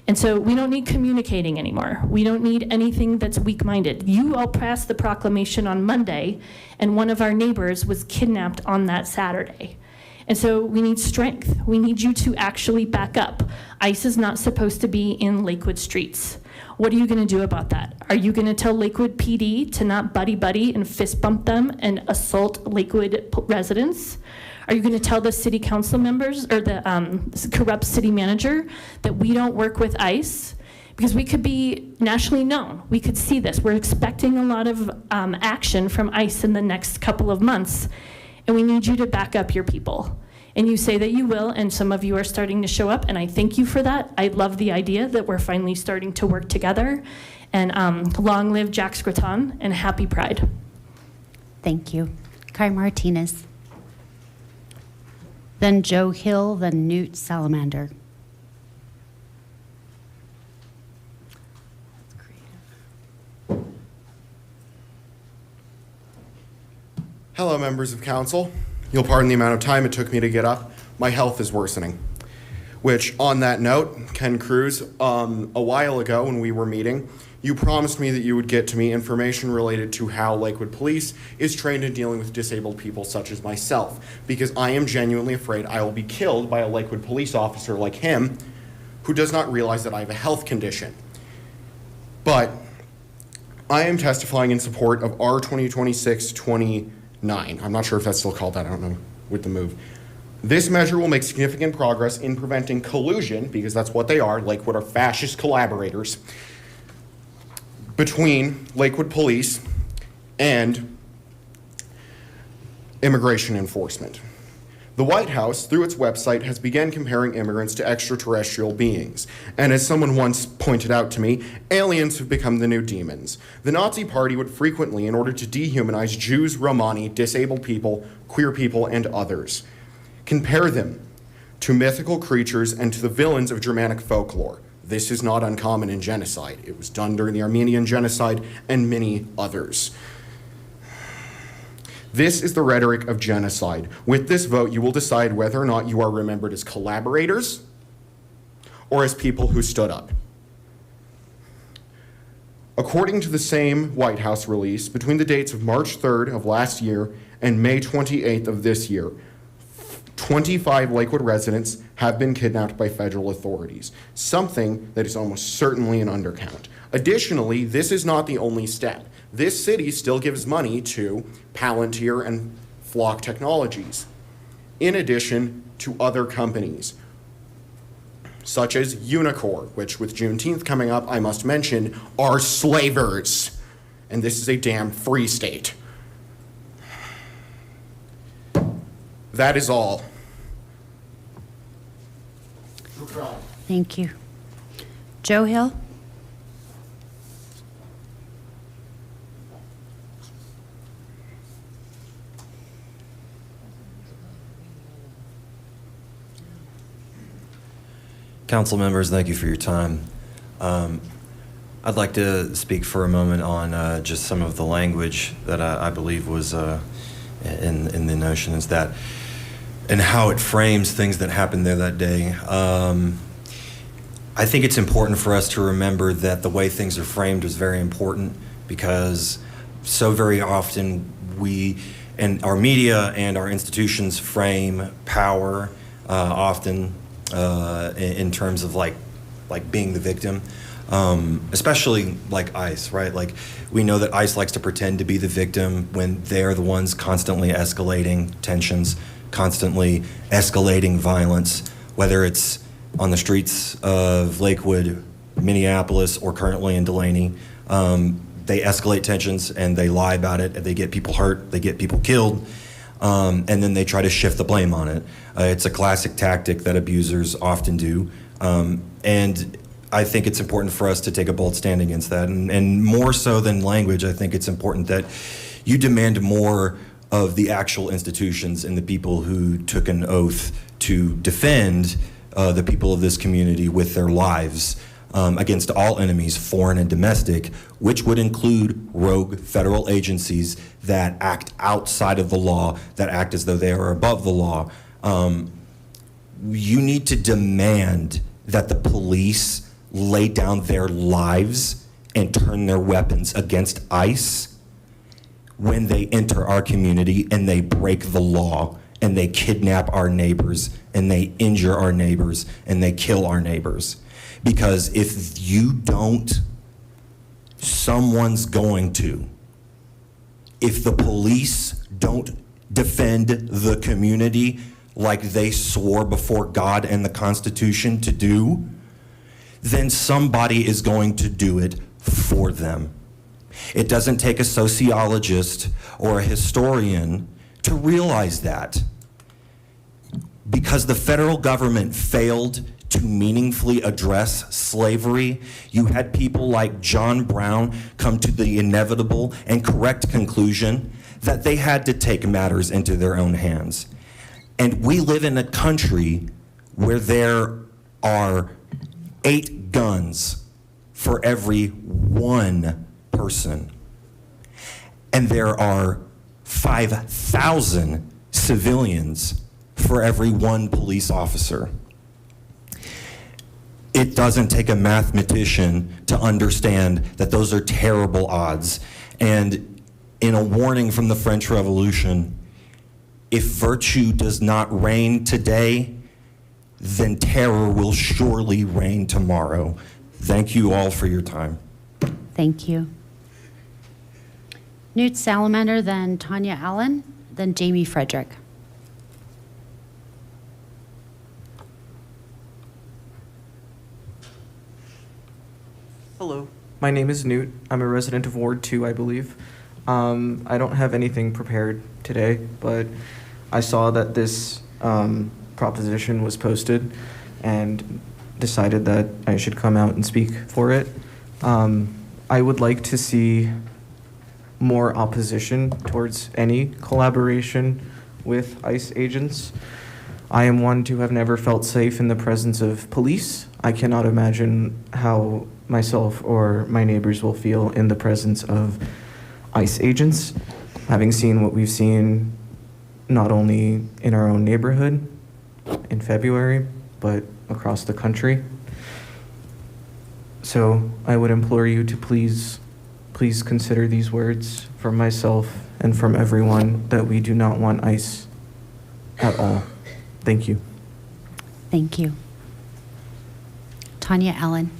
And so we don't need communicating anymore. We don't need anything that's weak-minded. You all passed the proclamation on Monday, and one of our neighbors was kidnapped on that Saturday. And so we need strength. We need you to actually back up. ICE is not supposed to be in Lakewood streets. What are you gonna do about that? Are you gonna tell Lakewood PD to not buddy-buddy and fist bump them and assault Lakewood residents? Are you gonna tell the city council members or the corrupt city manager that we don't work with ICE? Because we could be nationally known. We could see this. We're expecting a lot of action from ICE in the next couple of months, and we need you to back up your people. And you say that you will, and some of you are starting to show up, and I thank you for that. I love the idea that we're finally starting to work together. And long live Jack Scraton, and happy Pride. Thank you. Kai Martinez. Then Joe Hill, then Newt Salamander. Hello, members of council. You'll pardon the amount of time it took me to get up. My health is worsening. Which, on that note, Ken Cruz, a while ago when we were meeting, you promised me that you would get to me information related to how Lakewood Police is trained in dealing with disabled people such as myself, because I am genuinely afraid I will be killed by a Lakewood police officer like him who does not realize that I have a health condition. But I am testifying in support of R 2026-29. I'm not sure if that's still called that. I don't know with the move. This measure will make significant progress in preventing collusion, because that's what they are. Lakewood are fascist collaborators, between Lakewood Police and immigration enforcement. The White House, through its website, has begun comparing immigrants to extraterrestrial beings. And as someone once pointed out to me, aliens have become the new demons. The Nazi Party would frequently, in order to dehumanize Jews, Romani, disabled people, queer people, and others, compare them to mythical creatures and to the villains of Germanic folklore. This is not uncommon in genocide. It was done during the Armenian genocide and many others. This is the rhetoric of genocide. With this vote, you will decide whether or not you are remembered as collaborators or as people who stood up. According to the same White House release, between the dates of March 3rd of last year and May 28th of this year, 25 Lakewood residents have been kidnapped by federal authorities, something that is almost certainly an undercount. Additionally, this is not the only step. This city still gives money to Palantir and Flock Technologies, in addition to other companies, such as Unicor, which with Juneteenth coming up, I must mention, are slavers. And this is a damn free state. That is all. Thank you. Joe Hill? Council members, thank you for your time. I'd like to speak for a moment on just some of the language that I believe was in the notion is that, and how it frames things that happened there that day. I think it's important for us to remember that the way things are framed is very important, because so very often we, and our media and our institutions frame power often in terms of like being the victim, especially like ICE, right? Like we know that ICE likes to pretend to be the victim when they're the ones constantly escalating tensions, constantly escalating violence, whether it's on the streets of Lakewood, Minneapolis, or currently in Delaney. They escalate tensions and they lie about it, and they get people hurt, they get people killed, and then they try to shift the blame on it. It's a classic tactic that abusers often do, and I think it's important for us to take a bold stand against that, and more so than language, I think it's important that you demand more of the actual institutions and the people who took an oath to defend the people of this community with their lives against all enemies, foreign and domestic, which would include rogue federal agencies that act outside of the law, that act as though they are above the law. You need to demand that the police lay down their lives and turn their weapons against ICE when they enter our community and they break the law and they kidnap our neighbors and they injure our neighbors and they kill our neighbors. Because if you don't, someone's going to. If the police don't defend the community like they swore before God and the Constitution to do, then somebody is going to do it for them. It doesn't take a sociologist or a historian to realize that. Because the federal government failed to meaningfully address slavery, you had people like John Brown come to the inevitable and correct conclusion that they had to take matters into their own hands. And we live in a country where there are 8 guns for every 1 person. And there are 5,000 civilians for every one police officer. It doesn't take a mathematician to understand that those are terrible odds. And in a warning from the French Revolution, if virtue does not reign today, then terror will surely reign tomorrow. Thank you all for your time. Thank you. Newt Salamander, then Tanya Allen, then Jamie Frederick. Hello, my name is Newt. I'm a resident of Ward 2, I believe. I don't have anything prepared today, but I saw that this proposition was posted and decided that I should come out and speak for it. I would like to see more opposition towards any collaboration with ICE agents. I am one to have never felt safe in the presence of police. I cannot imagine how myself or my neighbors will feel in the presence of ICE agents, having seen what we've seen not only in our own neighborhood in February, but across the country. So I would implore you to please consider these words from myself and from everyone, that we do not want ICE at all. Thank you. Thank you. Tanya Allen.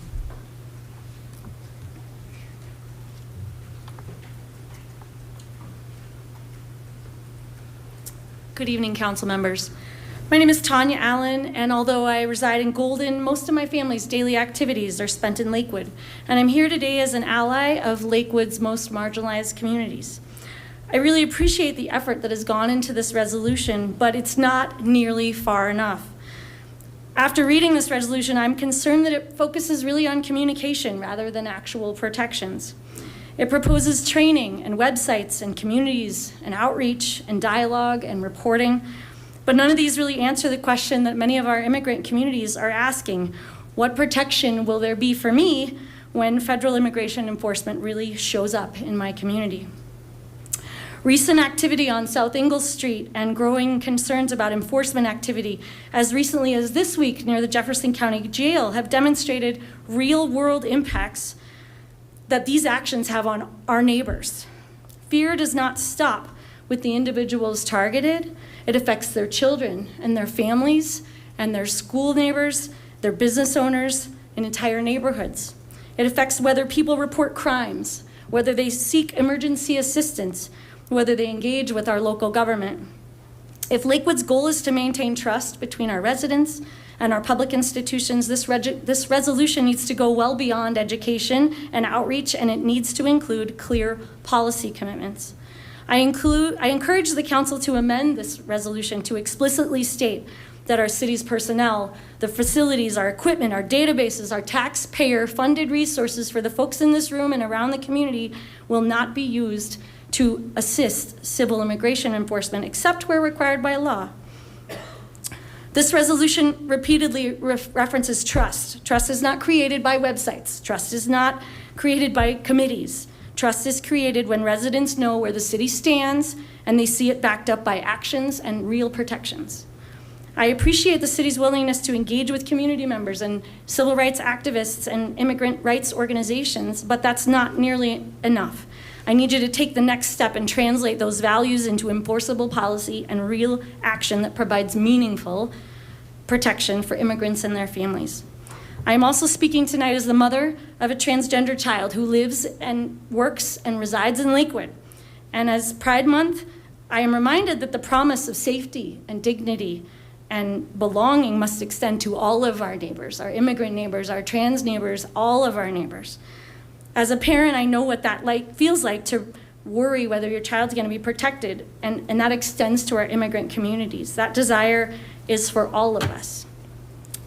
Good evening, council members. My name is Tanya Allen, and although I reside in Golden, most of my family's daily activities are spent in Lakewood, and I'm here today as an ally of Lakewood's most marginalized communities. I really appreciate the effort that has gone into this resolution, but it's not nearly far enough. After reading this resolution, I'm concerned that it focuses really on communication rather than actual protections. It proposes training and websites and communities and outreach and dialogue and reporting, but none of these really answer the question that many of our immigrant communities are asking: what protection will there be for me when federal immigration enforcement really shows up in my community? Recent activity on South Ingalls Street and growing concerns about enforcement activity as recently as this week near the Jefferson County Jail have demonstrated real-world impacts that these actions have on our neighbors. Fear does not stop with the individuals targeted. It affects their children and their families and their school neighbors, their business owners, and entire neighborhoods. It affects whether people report crimes, whether they seek emergency assistance, whether they engage with our local government. If Lakewood's goal is to maintain trust between our residents and our public institutions, this resolution needs to go well beyond education and outreach, and it needs to include clear policy commitments. I encourage the council to amend this resolution to explicitly state that our city's personnel, the facilities, our equipment, our databases, our taxpayer-funded resources for the folks in this room and around the community will not be used to assist civil immigration enforcement, except where required by law. This resolution repeatedly references trust. Trust is not created by websites. Trust is not created by committees. Trust is created when residents know where the city stands and they see it backed up by actions and real protections. I appreciate the city's willingness to engage with community members and civil rights activists and immigrant rights organizations, but that's not nearly enough. I need you to take the next step and translate those values into enforceable policy and real action that provides meaningful protection for immigrants and their families. I am also speaking tonight as the mother of a transgender child who lives and works and resides in Lakewood. And as Pride Month, I am reminded that the promise of safety and dignity and belonging must extend to all of our neighbors, our immigrant neighbors, our trans neighbors, all of our neighbors. As a parent, I know what that feels like to worry whether your child's going to be protected, and that extends to our immigrant communities. That desire is for all of us.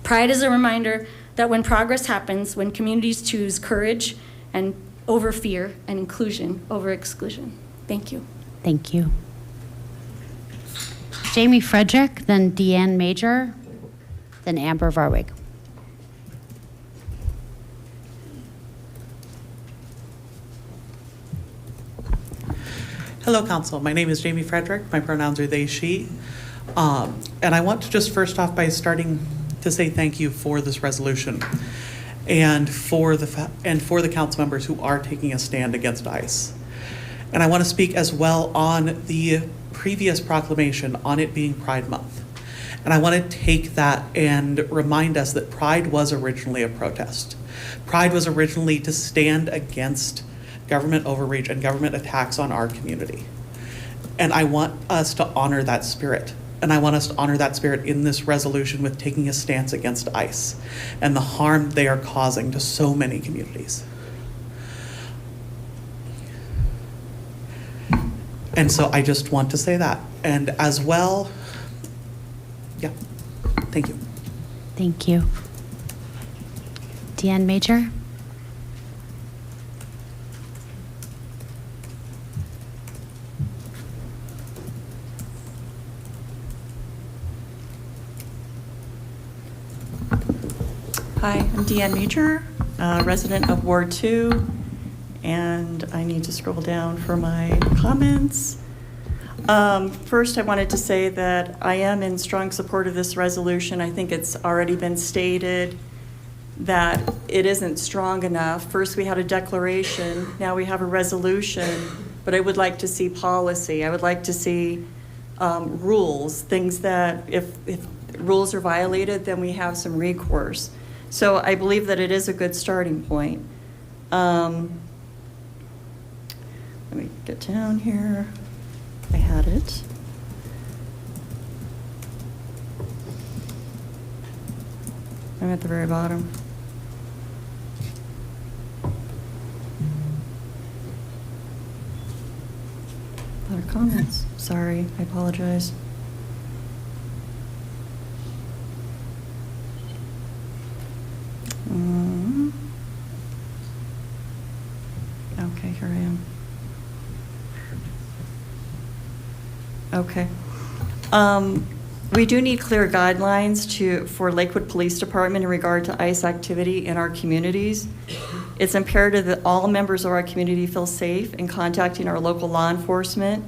Pride is a reminder that when progress happens, when communities choose courage and over fear and inclusion over exclusion. Thank you. Thank you. Jamie Frederick, then Deanne Major, then Amber Varwig. Hello, Council. My name is Jamie Frederick. My pronouns are they, she. And I want to just first off by starting to say thank you for this resolution and for the council members who are taking a stand against ICE. And I want to speak as well on the previous proclamation on it being Pride Month. And I want to take that and remind us that Pride was originally a protest. Pride was originally to stand against government overreach and government attacks on our community. And I want us to honor that spirit. And I want us to honor that spirit in this resolution with taking a stance against ICE and the harm they are causing to so many communities. And so I just want to say that. And as well, yeah, thank you. Thank you. Deanne Major? Hi, I'm Deanne Major, resident of Ward 2, and I need to scroll down for my comments. First, I wanted to say that I am in strong support of this resolution. I think it's already been stated that it isn't strong enough. First, we had a declaration, now we have a resolution, but I would like to see policy. I would like to see rules, things that if rules are violated, then we have some recourse. So I believe that it is a good starting point. Let me get down here. I had it. I'm at the very bottom. A lot of comments. Sorry, I apologize. Okay, here I am. Okay. We do need clear guidelines for Lakewood Police Department in regard to ICE activity in our communities. It's imperative that all members of our community feel safe in contacting our local law enforcement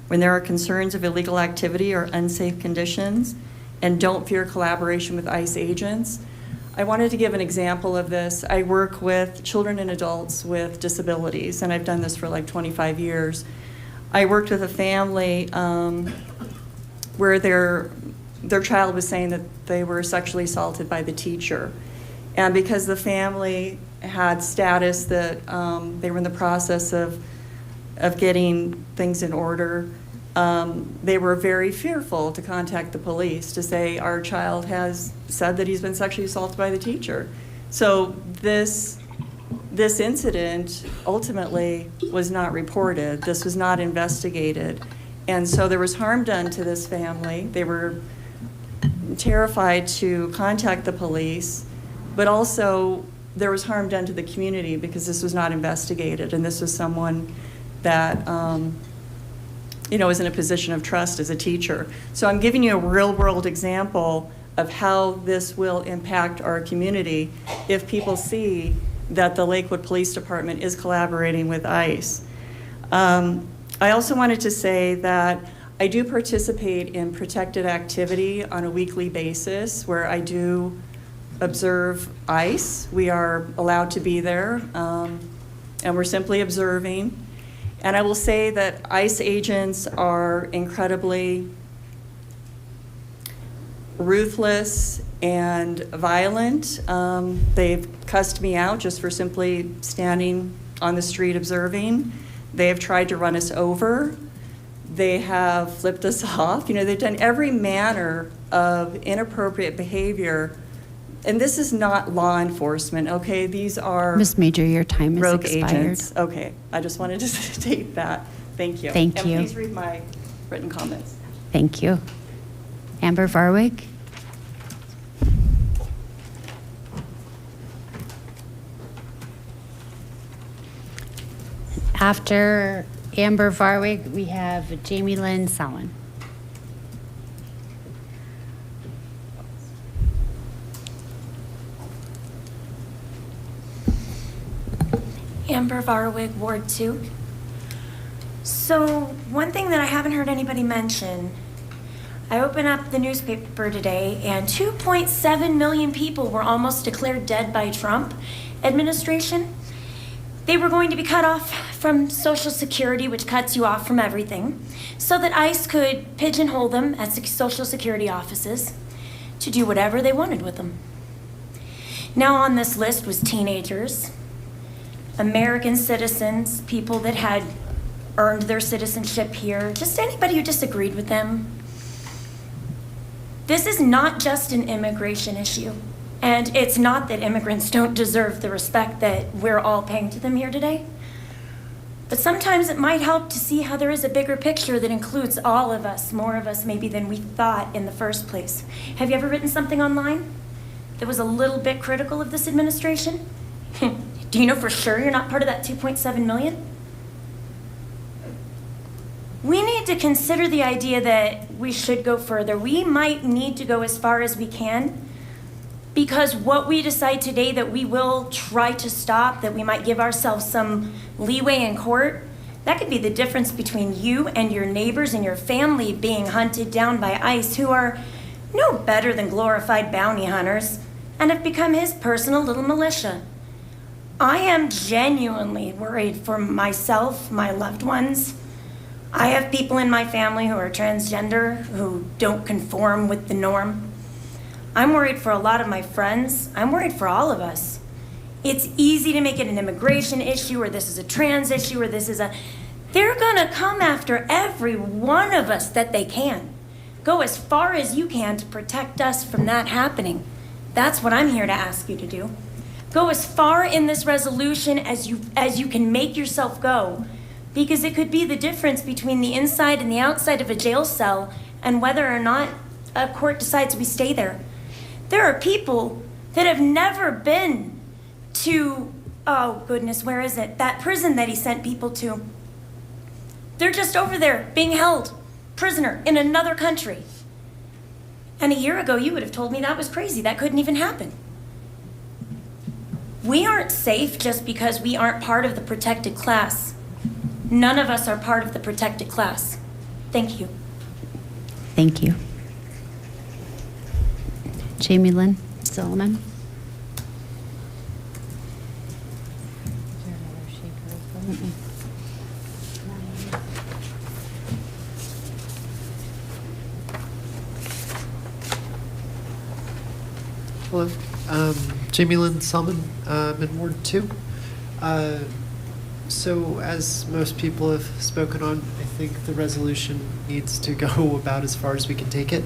when there are concerns of illegal activity or unsafe conditions, and don't fear collaboration with ICE agents. I wanted to give an example of this. I work with children and adults with disabilities, and I've done this for like 25 years. I worked with a family where their child was saying that they were sexually assaulted by the teacher. And because the family had status that they were in the process of getting things in order, they were very fearful to contact the police to say, our child has said that he's been sexually assaulted by the teacher. So this incident ultimately was not reported. This was not investigated. And so there was harm done to this family. They were terrified to contact the police, but also there was harm done to the community because this was not investigated. And this was someone that is in a position of trust as a teacher. So I'm giving you a real-world example of how this will impact our community if people see that the Lakewood Police Department is collaborating with ICE. I also wanted to say that I do participate in protected activity on a weekly basis where I do observe ICE. We are allowed to be there, and we're simply observing. And I will say that ICE agents are incredibly ruthless and violent. They've cussed me out just for simply standing on the street observing. They have tried to run us over. They have flipped us off. They've done every manner of inappropriate behavior. And this is not law enforcement, okay? These are Ms. Major, your time is rogue expired. agents. Okay, I just wanted to state that. Thank you. Thank you. And please read my written comments. Thank you. Amber Varwig? After Amber Varwig, we have Jamie Lynn Sallin. Amber Varwig, Ward 2. So, one thing that I haven't heard anybody mention, I opened up the newspaper today and 2.7 million people were almost declared dead by Trump administration. They were going to be cut off from Social Security, which cuts you off from everything, so that ICE could pigeonhole them at Social Security offices to do whatever they wanted with them. Now on this list was teenagers, American citizens, people that had earned their citizenship here, just anybody who disagreed with them. This is not just an immigration issue. And it's not that immigrants don't deserve the respect that we're all paying to them here today. But sometimes it might help to see how there is a bigger picture that includes all of us, more of us maybe than we thought in the first place. Have you ever written something online that was a little bit critical of this administration? Do you know for sure you're not part of that 2.7 million? We need to consider the idea that we should go further. We might need to go as far as we can, because what we decide today that we will try to stop, that we might give ourselves some leeway in court, that could be the difference between you and your neighbors and your family being hunted down by ICE, who are no better than glorified bounty hunters and have become his personal little militia. I am genuinely worried for myself, my loved ones. I have people in my family who are transgender, who don't conform with the norm. I'm worried for a lot of my friends. I'm worried for all of us. It's easy to make it an immigration issue, or this is a trans issue, or this is a... They're gonna come after every one of us that they can. Go as far as you can to protect us from that happening. That's what I'm here to ask you to do. Go as far in this resolution as you can make yourself go, because it could be the difference between the inside and the outside of a jail cell and whether or not a court decides we stay there. There are people that have never been to, oh goodness, where is it? That prison that he sent people to. They're just over there being held prisoner in another country. And a year ago, you would have told me that was crazy. That couldn't even happen. We aren't safe just because we aren't part of the protected class. None of us are part of the protected class. Thank you. Thank you. Jamie Lynn Solomon. Hello, Jamie Lynn Solomon, in Ward 2. So as most people have spoken on, I think the resolution needs to go about as far as we can take it.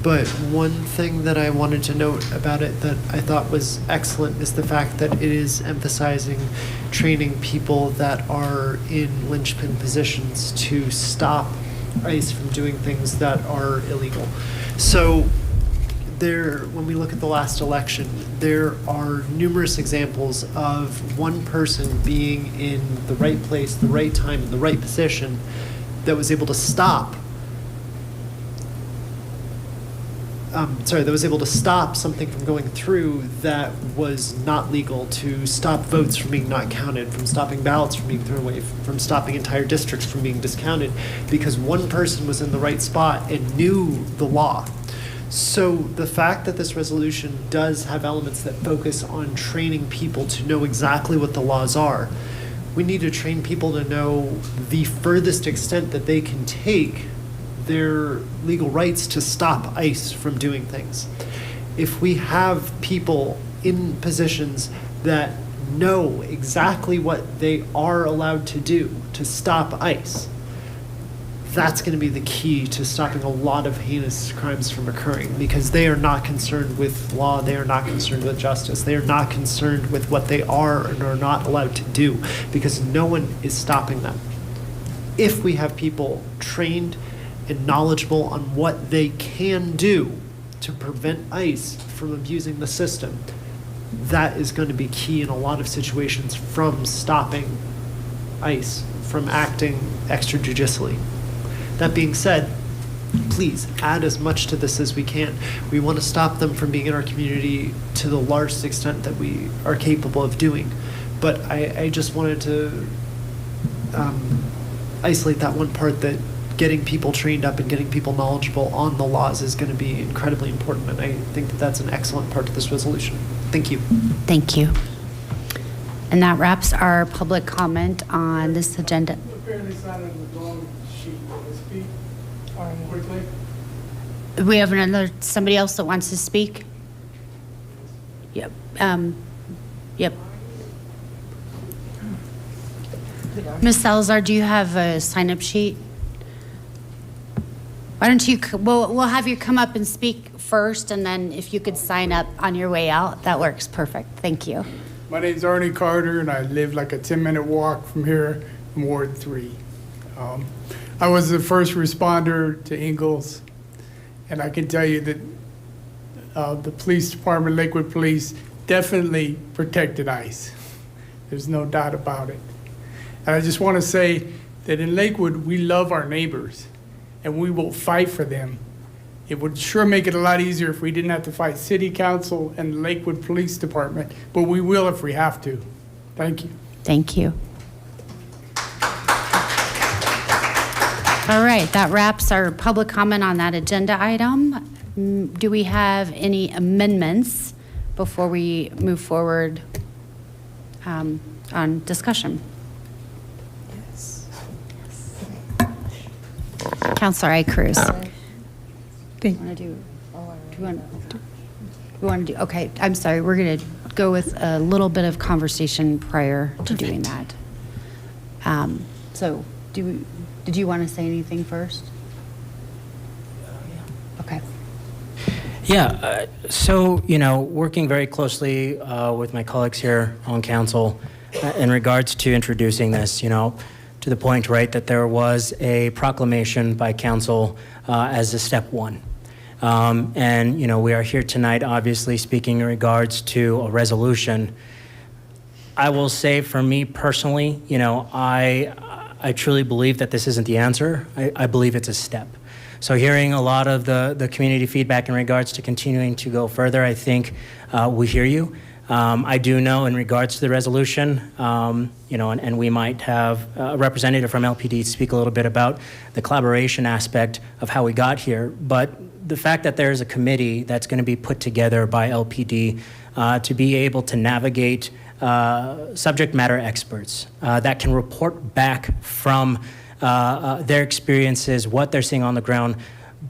But one thing that I wanted to note about it that I thought was excellent is the fact that it is emphasizing training people that are in linchpin positions to stop ICE from doing things that are illegal. So when we look at the last election, there are numerous examples of one person being in the right place, the right time, in the right position that was able to stop something from going through that was not legal, to stop votes from being not counted, from stopping ballots from being thrown away, from stopping entire districts from being discounted, because one person was in the right spot and knew the law. So the fact that this resolution does have elements that focus on training people to know exactly what the laws are, we need to train people to know the furthest extent that they can take their legal rights to stop ICE from doing things. If we have people in positions that know exactly what they are allowed to do to stop ICE, that's going to be the key to stopping a lot of heinous crimes from occurring, because they are not concerned with law, they are not concerned with justice, they are not concerned with what they are and are not allowed to do, because no one is stopping them. If we have people trained and knowledgeable on what they can do to prevent ICE from abusing the system, that is going to be key in a lot of situations from stopping ICE from acting extrajudicially. That being said, please add as much to this as we can. We want to stop them from being in our community to the largest extent that we are capable of doing. But I just wanted to isolate that one part, that getting people trained up and getting people knowledgeable on the laws is going to be incredibly important. And I think that that's an excellent part of this resolution. Thank you. Thank you. And that wraps our public comment on this agenda. We have somebody else that wants to speak? Yep. Yep. Ms. Salazar, do you have a sign-up sheet? Why don't you, we'll have you come up and speak first, and then if you could sign up on your way out, that works perfect. Thank you. My name's Arnie Carter, and I live like a 10-minute walk from here in Ward 3. I was the first responder to Ingalls, and I can tell you that the police department, Lakewood Police, definitely protected ICE. There's no doubt about it. And I just want to say that in Lakewood, we love our neighbors, and we will fight for them. It would sure make it a lot easier if we didn't have to fight City Council and the Lakewood Police Department, but we will if we have to. Thank you. Thank you. All right, that wraps our public comment on that agenda item. Do we have any amendments before we move forward on discussion? Councilor Cruz. We want to do, okay, I'm sorry, we're going to go with a little bit of conversation prior to doing that. So did you want to say anything first? Okay. Yeah, so, working very closely with my colleagues here on council in regards to introducing this, to the point, right, that there was a proclamation by council as a step one. And, we are here tonight, obviously, speaking in regards to a resolution. I will say for me personally, I truly believe that this isn't the answer. I believe it's a step. So hearing a lot of the community feedback in regards to continuing to go further, I think we hear you. I do know in regards to the resolution, and we might have a representative from LPD speak a little bit about the collaboration aspect of how we got here. But the fact that there's a committee that's going to be put together by LPD to be able to navigate subject matter experts that can report back from their experiences, what they're seeing on the ground.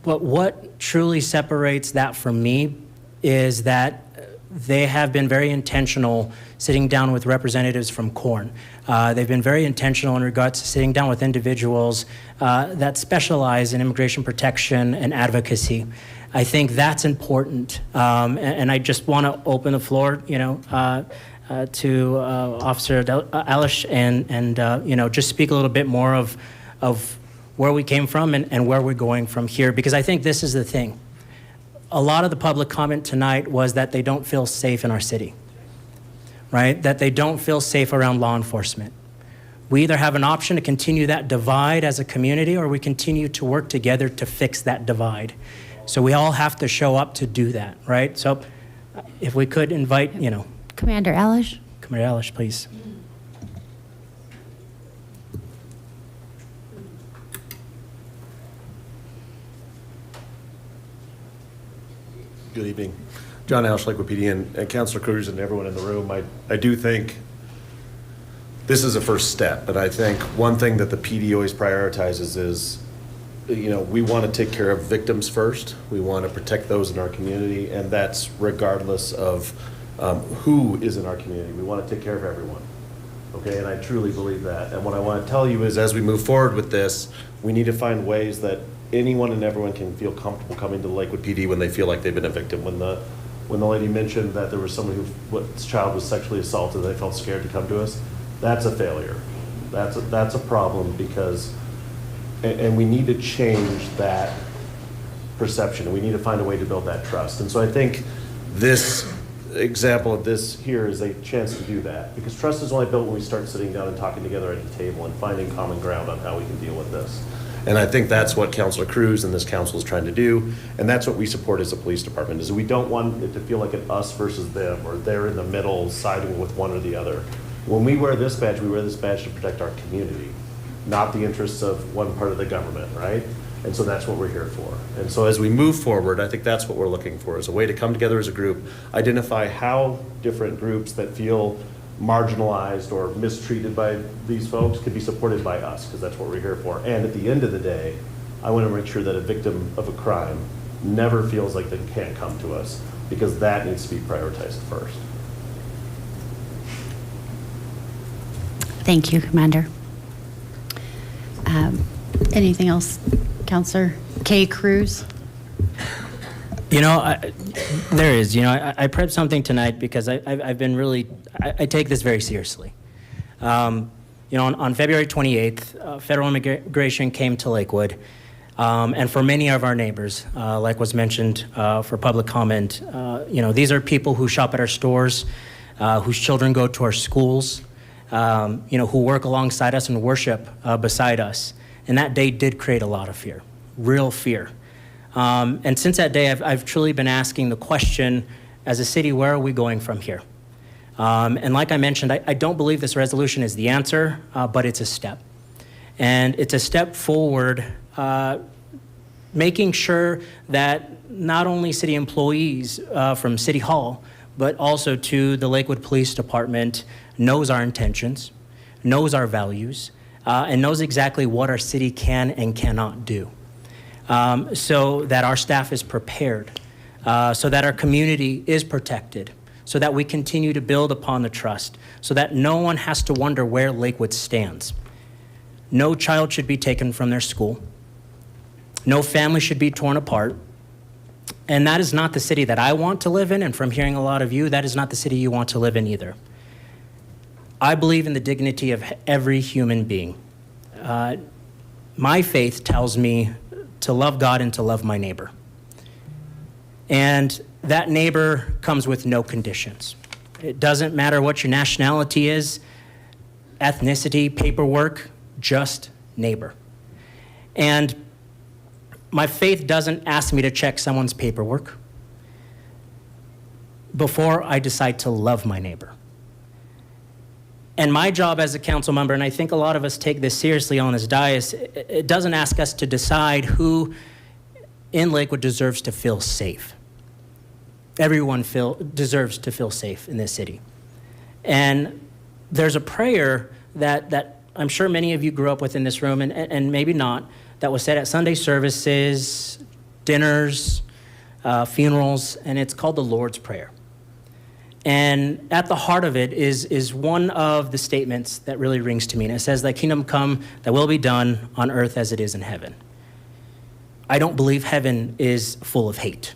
But what truly separates that from me is that they have been very intentional sitting down with representatives from CORN. They've been very intentional in regards to sitting down with individuals that specialize in immigration protection and advocacy. I think that's important. And I just want to open the floor, to Officer Alish and just speak a little bit more of where we came from and where we're going from here, because I think this is the thing. A lot of the public comment tonight was that they don't feel safe in our city, right? That they don't feel safe around law enforcement. We either have an option to continue that divide as a community, or we continue to work together to fix that divide. So we all have to show up to do that, right? So if we could invite, Commander Alish. Commander Alish, please. Good evening. John Alish, Lakewood PD, and Councilor Cruz and everyone in the room. I do think this is a first step, but I think one thing that the PD always prioritizes is, we want to take care of victims first. We want to protect those in our community, and that's regardless of who is in our community. We want to take care of everyone, okay? And I truly believe that. And what I want to tell you is, as we move forward with this, we need to find ways that anyone and everyone can feel comfortable coming to the Lakewood PD when they feel like they've been a victim. When the lady mentioned that there was someone whose child was sexually assaulted, they felt scared to come to us. That's a failure. That's a problem, because, and we need to change that perception, and we need to find a way to build that trust. And so I think this example of this here is a chance to do that, because trust is only built when we start sitting down and talking together at the table and finding common ground on how we can deal with this. And I think that's what Councilor Cruz and this council is trying to do, and that's what we support as a police department, is we don't want it to feel like an us versus them, or they're in the middle siding with one or the other. When we wear this badge, we wear this badge to protect our community, not the interests of one part of the government, right? And so that's what we're here for. And so as we move forward, I think that's what we're looking for, is a way to come together as a group, identify how different groups that feel marginalized or mistreated by these folks could be supported by us, because that's what we're here for. And at the end of the day, I want to make sure that a victim of a crime never feels like they can't come to us, because that needs to be prioritized first. Thank you, Commander. Anything else, Councilor K. Cruz? You know, there is. You know, I prepped something tonight because I've been really, I take this very seriously. You know, on February 28th, federal immigration came to Lakewood. And for many of our neighbors, like was mentioned for public comment, you know, these are people who shop at our stores, whose children go to our schools, you know, who work alongside us and worship beside us. And that day did create a lot of fear, real fear. And since that day, I've truly been asking the question, as a city, where are we going from here? And like I mentioned, I don't believe this resolution is the answer, but it's a step. And it's a step forward, making sure that not only city employees from City Hall, but also to the Lakewood Police Department knows our intentions, knows our values, and knows exactly what our city can and cannot do. So that our staff is prepared, so that our community is protected, so that we continue to build upon the trust, so that no one has to wonder where Lakewood stands. No child should be taken from their school. No family should be torn apart. And that is not the city that I want to live in, and from hearing a lot of you, that is not the city you want to live in either. I believe in the dignity of every human being. My faith tells me to love God and to love my neighbor. And that neighbor comes with no conditions. It doesn't matter what your nationality is, ethnicity, paperwork, just neighbor. And my faith doesn't ask me to check someone's paperwork before I decide to love my neighbor. And my job as a council member, and I think a lot of us take this seriously on this dais, it doesn't ask us to decide who in Lakewood deserves to feel safe. Everyone deserves to feel safe in this city. And there's a prayer that I'm sure many of you grew up with in this room, and maybe not, that was said at Sunday services, dinners, funerals, and it's called the Lord's Prayer. And at the heart of it is one of the statements that really rings to me. And it says, "Thy kingdom come, thy will be done on earth as it is in heaven." I don't believe heaven is full of hate.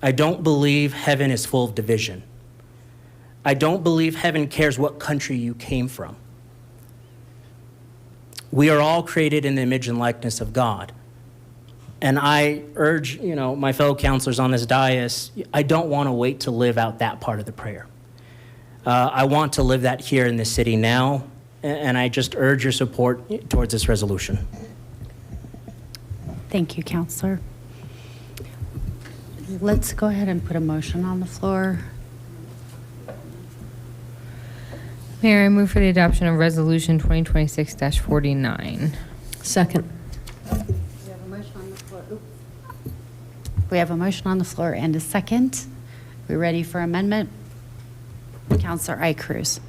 I don't believe heaven is full of division. I don't believe heaven cares what country you came from. We are all created in the image and likeness of God. And I urge, you know, my fellow counselors on this dais, I don't want to wait to live out that part of the prayer. I want to live that here in this city now, and I just urge your support towards this resolution. Thank you, Counselor. Let's go ahead and put a motion on the floor. Mayor, I move for the adoption of Resolution 2026-49. Second. We have a motion on the floor and a second. We ready for amendment? Counselor I. Cruz.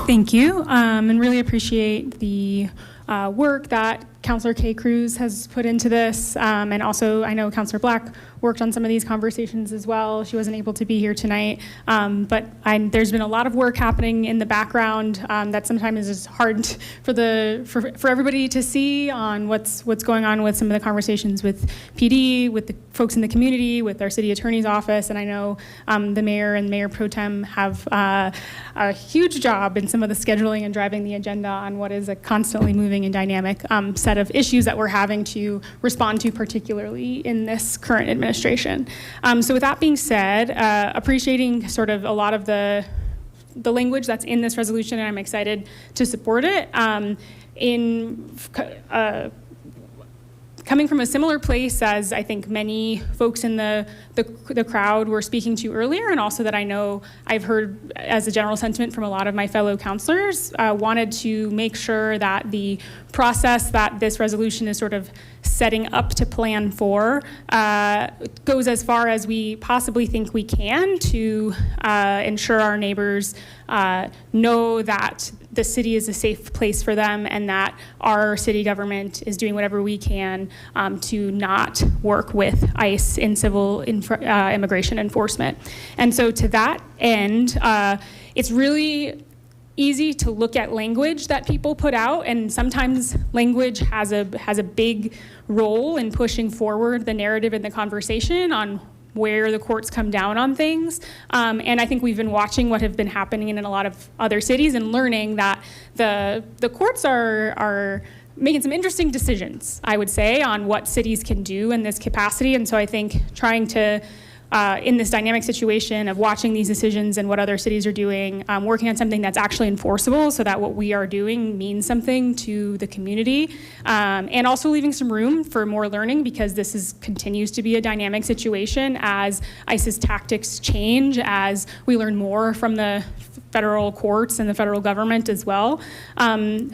Thank you, and really appreciate the work that Councilor K. Cruz has put into this, and also I know Councilor Black worked on some of these conversations as well. She wasn't able to be here tonight, but there's been a lot of work happening in the background that sometimes is hard for everybody to see on what's going on with some of the conversations with PD, with the folks in the community, with our city attorney's office, and I know the mayor and Mayor Pro Tem have a huge job in some of the scheduling and driving the agenda on what is a constantly moving and dynamic set of issues that we're having to respond to, particularly in this current administration. So with that being said, appreciating sort of a lot of the language that's in this resolution, and I'm excited to support it. In coming from a similar place as I think many folks in the crowd were speaking to earlier, and also that I know I've heard as a general sentiment from a lot of my fellow counselors, wanted to make sure that the process that this resolution is sort of setting up to plan for goes as far as we possibly think we can to ensure our neighbors know that the city is a safe place for them and that our city government is doing whatever we can to not work with ICE in civil immigration enforcement. And so to that end, it's really easy to look at language that people put out, and sometimes language has a big role in pushing forward the narrative and the conversation on where the courts come down on things. And I think we've been watching what have been happening in a lot of other cities and learning that the courts are making some interesting decisions, I would say, on what cities can do in this capacity. And so I think trying to in this dynamic situation of watching these decisions and what other cities are doing, working on something that's actually enforceable so that what we are doing means something to the community, and also leaving some room for more learning, because this continues to be a dynamic situation as ICE's tactics change, as we learn more from the federal courts and the federal government as well.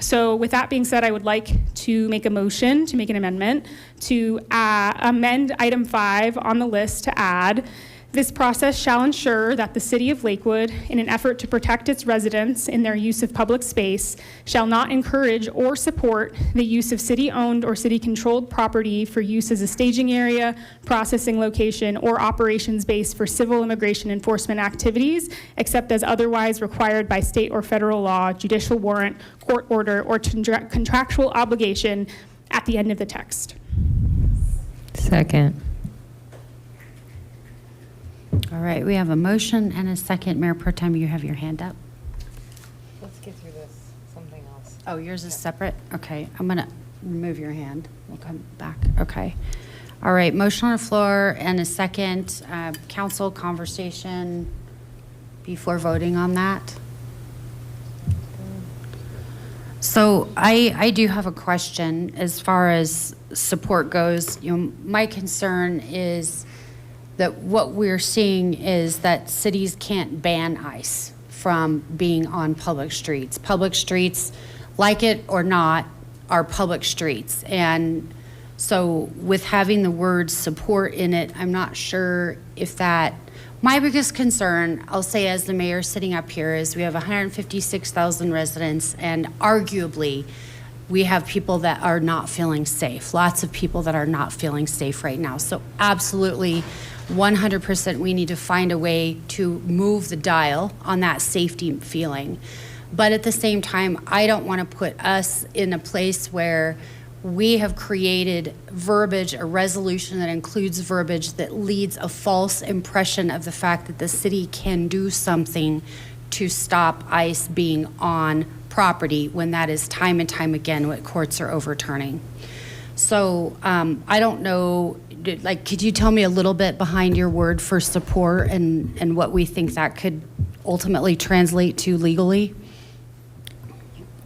So with that being said, I would like to make a motion to make an amendment to amend item 5 on the list to add, this process shall ensure that the city of Lakewood, in an effort to protect its residents in their use of public space, shall not encourage or support the use of city-owned or city-controlled property for use as a staging area, processing location, or operations base for civil immigration enforcement activities, except as otherwise required by state or federal law, judicial warrant, court order, or contractual obligation at the end of the text. Second. All right, we have a motion and a second. Mayor Pro Tem, you have your hand up. Let's get through this. Something else. Oh, yours is separate? Okay, I'm going to remove your hand. We'll come back. Okay. All right, motion on the floor and a second. Council conversation before voting on that. So I do have a question as far as support goes. You know, my concern is that what we're seeing is that cities can't ban ICE from being on public streets. Public streets, like it or not, are public streets. And so with having the word support in it, I'm not sure if that, my biggest concern, I'll say as the mayor sitting up here, is we have 156,000 residents, and arguably we have people that are not feeling safe. Lots of people that are not feeling safe right now. So absolutely, 100% we need to find a way to move the dial on that safety feeling. But at the same time, I don't want to put us in a place where we have created verbiage, a resolution that includes verbiage that leads a false impression of the fact that the city can do something to stop ICE being on property, when that is time and time again what courts are overturning. So I don't know, like, could you tell me a little bit behind your word for support and what we think that could ultimately translate to legally?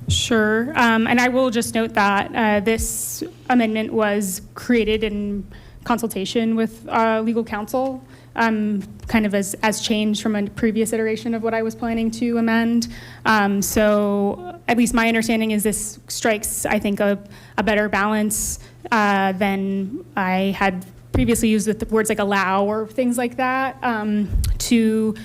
Sure, and I will just note that this amendment was created in consultation with legal counsel, kind of as changed from a previous iteration of what I was planning to amend. So at least my understanding is this strikes, I think, a better balance than I had previously used with the words like allow or things like that, to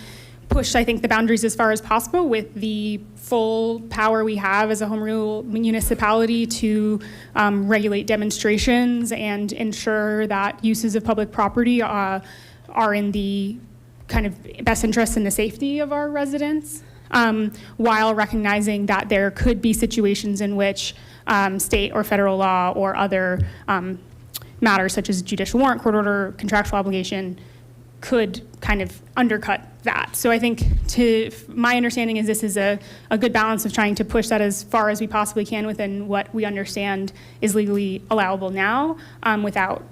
push, I think, the boundaries as far as possible with the full power we have as a home rule municipality to regulate demonstrations and ensure that uses of public property are in the kind of best interest and the safety of our residents, while recognizing that there could be situations in which state or federal law or other matters such as judicial warrant, court order, contractual obligation could kind of undercut that. So I think my understanding is this is a good balance of trying to push that as far as we possibly can within what we understand is legally allowable now, without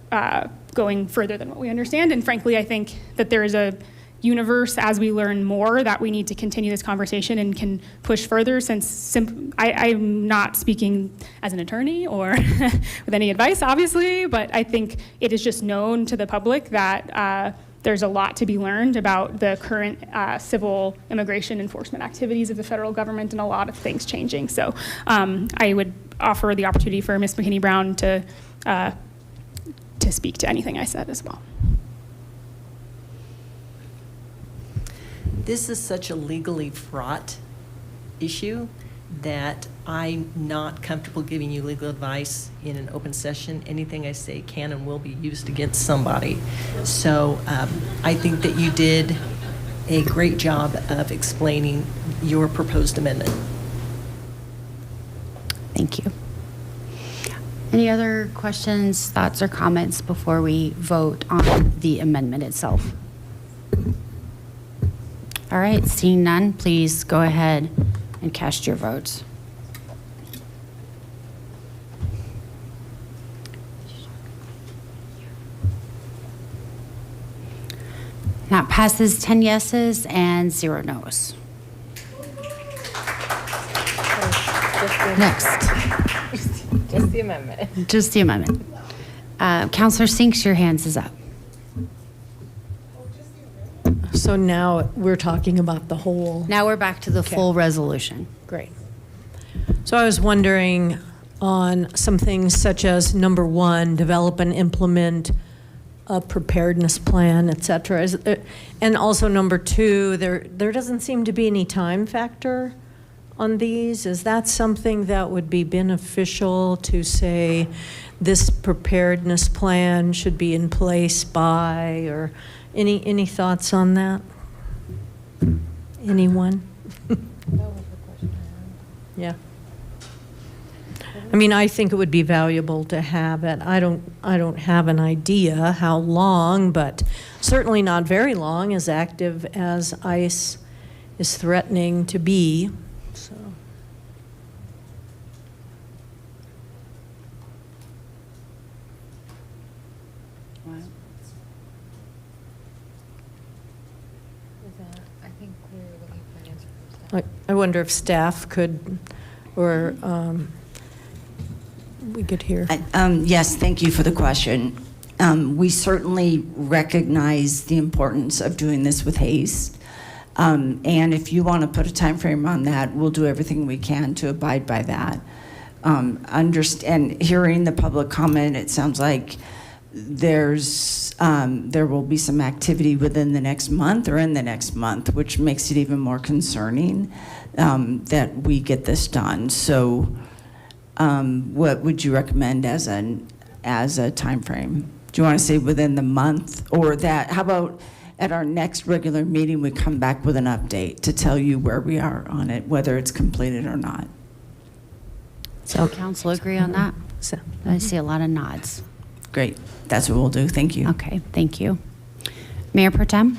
going further than what we understand. And frankly, I think that there is a universe as we learn more that we need to continue this conversation and can push further, since I'm not speaking as an attorney or with any advice, obviously, but I think it is just known to the public that there's a lot to be learned about the current civil immigration enforcement activities of the federal government and a lot of things changing. So I would offer the opportunity for Ms. McKinney-Brown to speak to anything I said as well. This is such a legally fraught issue that I'm not comfortable giving you legal advice in an open session. Anything I say can and will be used against somebody. So I think that you did a great job of explaining your proposed amendment. Thank you. Any other questions, thoughts, or comments before we vote on the amendment itself? All right, seeing none, please go ahead and cast your votes. That passes 10 yeses and 0 noes. Next. Just the amendment. Just the amendment. Counselor Sinks, your hands is up. So now we're talking about the whole. Now we're back to the full resolution. Great. So I was wondering on some things such as number 1, develop and implement a preparedness plan, et cetera. And also number 2, there doesn't seem to be any time factor on these. Is that something that would be beneficial to say this preparedness plan should be in place by, or any thoughts on that? Anyone? Yeah. I mean, I think it would be valuable to have it. I don't have an idea how long, but certainly not very long, as active as ICE is threatening to be. So. I wonder if staff could, or we could hear. Yes, thank you for the question. We certainly recognize the importance of doing this with haste. And if you want to put a time frame on that, we'll do everything we can to abide by that. Understand, hearing the public comment, it sounds like there will be some activity within the next month or in the next month, which makes it even more concerning that we get this done. So what would you recommend as a time frame? Do you want to say within the month, or that, how about at our next regular meeting, we come back with an update to tell you where we are on it, whether it's completed or not? So council agree on that? I see a lot of nods. Great. That's what we'll do. Thank you. Okay, thank you. Mayor Pro Tem?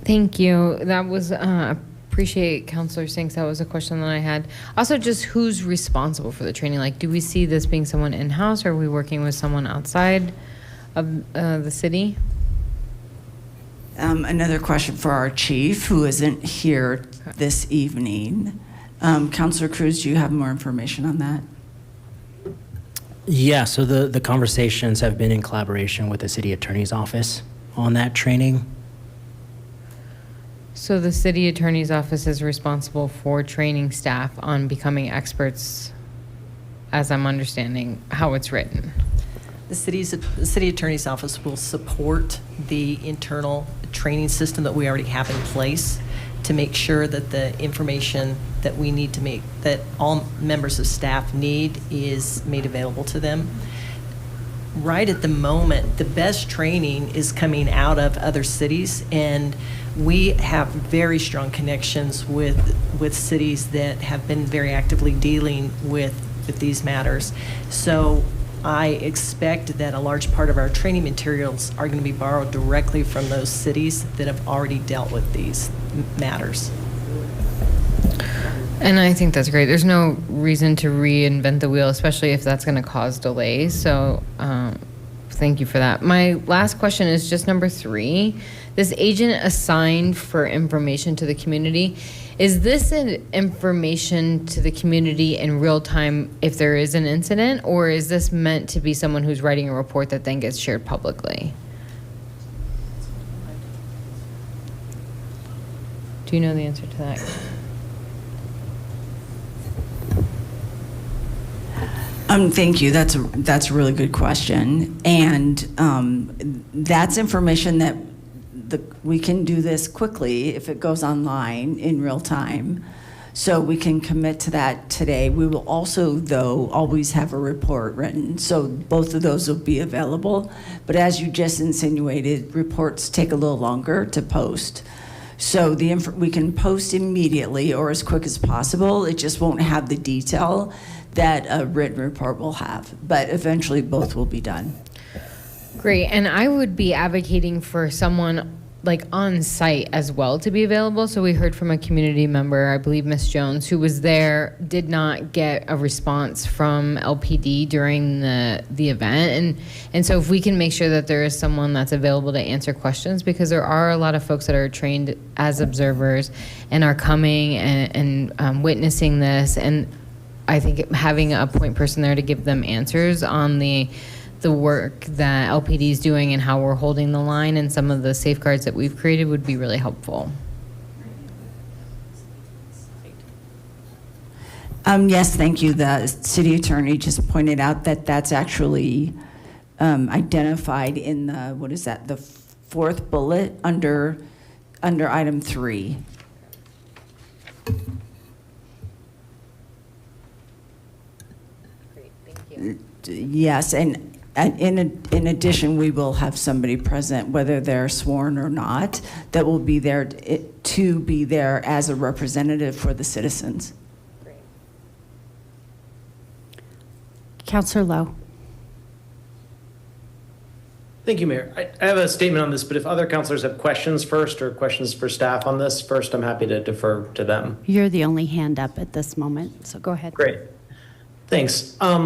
Thank you. That was, appreciate Councilor Sinks. That was a question that I had. Also, just who's responsible for the training? Like, do we see this being someone in-house, or are we working with someone outside of the city? Another question for our chief, who isn't here this evening. Councilor Cruz, do you have more information on that? Yeah, so the conversations have been in collaboration with the city attorney's office on that training. So the city attorney's office is responsible for training staff on becoming experts, as I'm understanding how it's written. The city attorney's office will support the internal training system that we already have in place to make sure that the information that we need to make, that all members of staff need, is made available to them. Right at the moment, the best training is coming out of other cities, and we have very strong connections with cities that have been very actively dealing with these matters. So I expect that a large part of our training materials are going to be borrowed directly from those cities that have already dealt with these matters. And I think that's great. There's no reason to reinvent the wheel, especially if that's going to cause delays. So Thank you for that. My last question is just number 3. This agent assigned for information to the community, is this an information to the community in real time if there is an incident, or is this meant to be someone who's writing a report that then gets shared publicly? Do you know the answer to that? Thank you. That's a really good question, and that's information that we can do this quickly if it goes online in real time. So we can commit to that today. We will also, though, always have a report written. So both of those will be available. But as you just insinuated, reports take a little longer to post. So we can post immediately or as quick as possible. It just won't have the detail that a written report will have. But eventually both will be done. Great. And I would be advocating for someone like on site as well to be available. So we heard from a community member, I believe Ms. Jones, who was there, did not get a response from LPD during the event. And so if we can make sure that there is someone that's available to answer questions, because there are a lot of folks that are trained as observers and are coming and witnessing this. And I think having a point person there to give them answers on the work that LPD is doing and how we're holding the line and some of the safeguards that we've created would be really helpful. Yes, thank you. The city attorney just pointed out that that's actually identified in the, what is that, the 4th bullet under item 3. Great, thank you. Yes, and in addition, we will have somebody present, whether they're sworn or not, that will be there to be there as a representative for the citizens. Great. Councillor Lowe. Thank you, Mayor. I have a statement on this, but if other councilors have questions first or questions for staff on this first, I'm happy to defer to them. You're the only hand up at this moment, so go ahead. Great. Thanks. I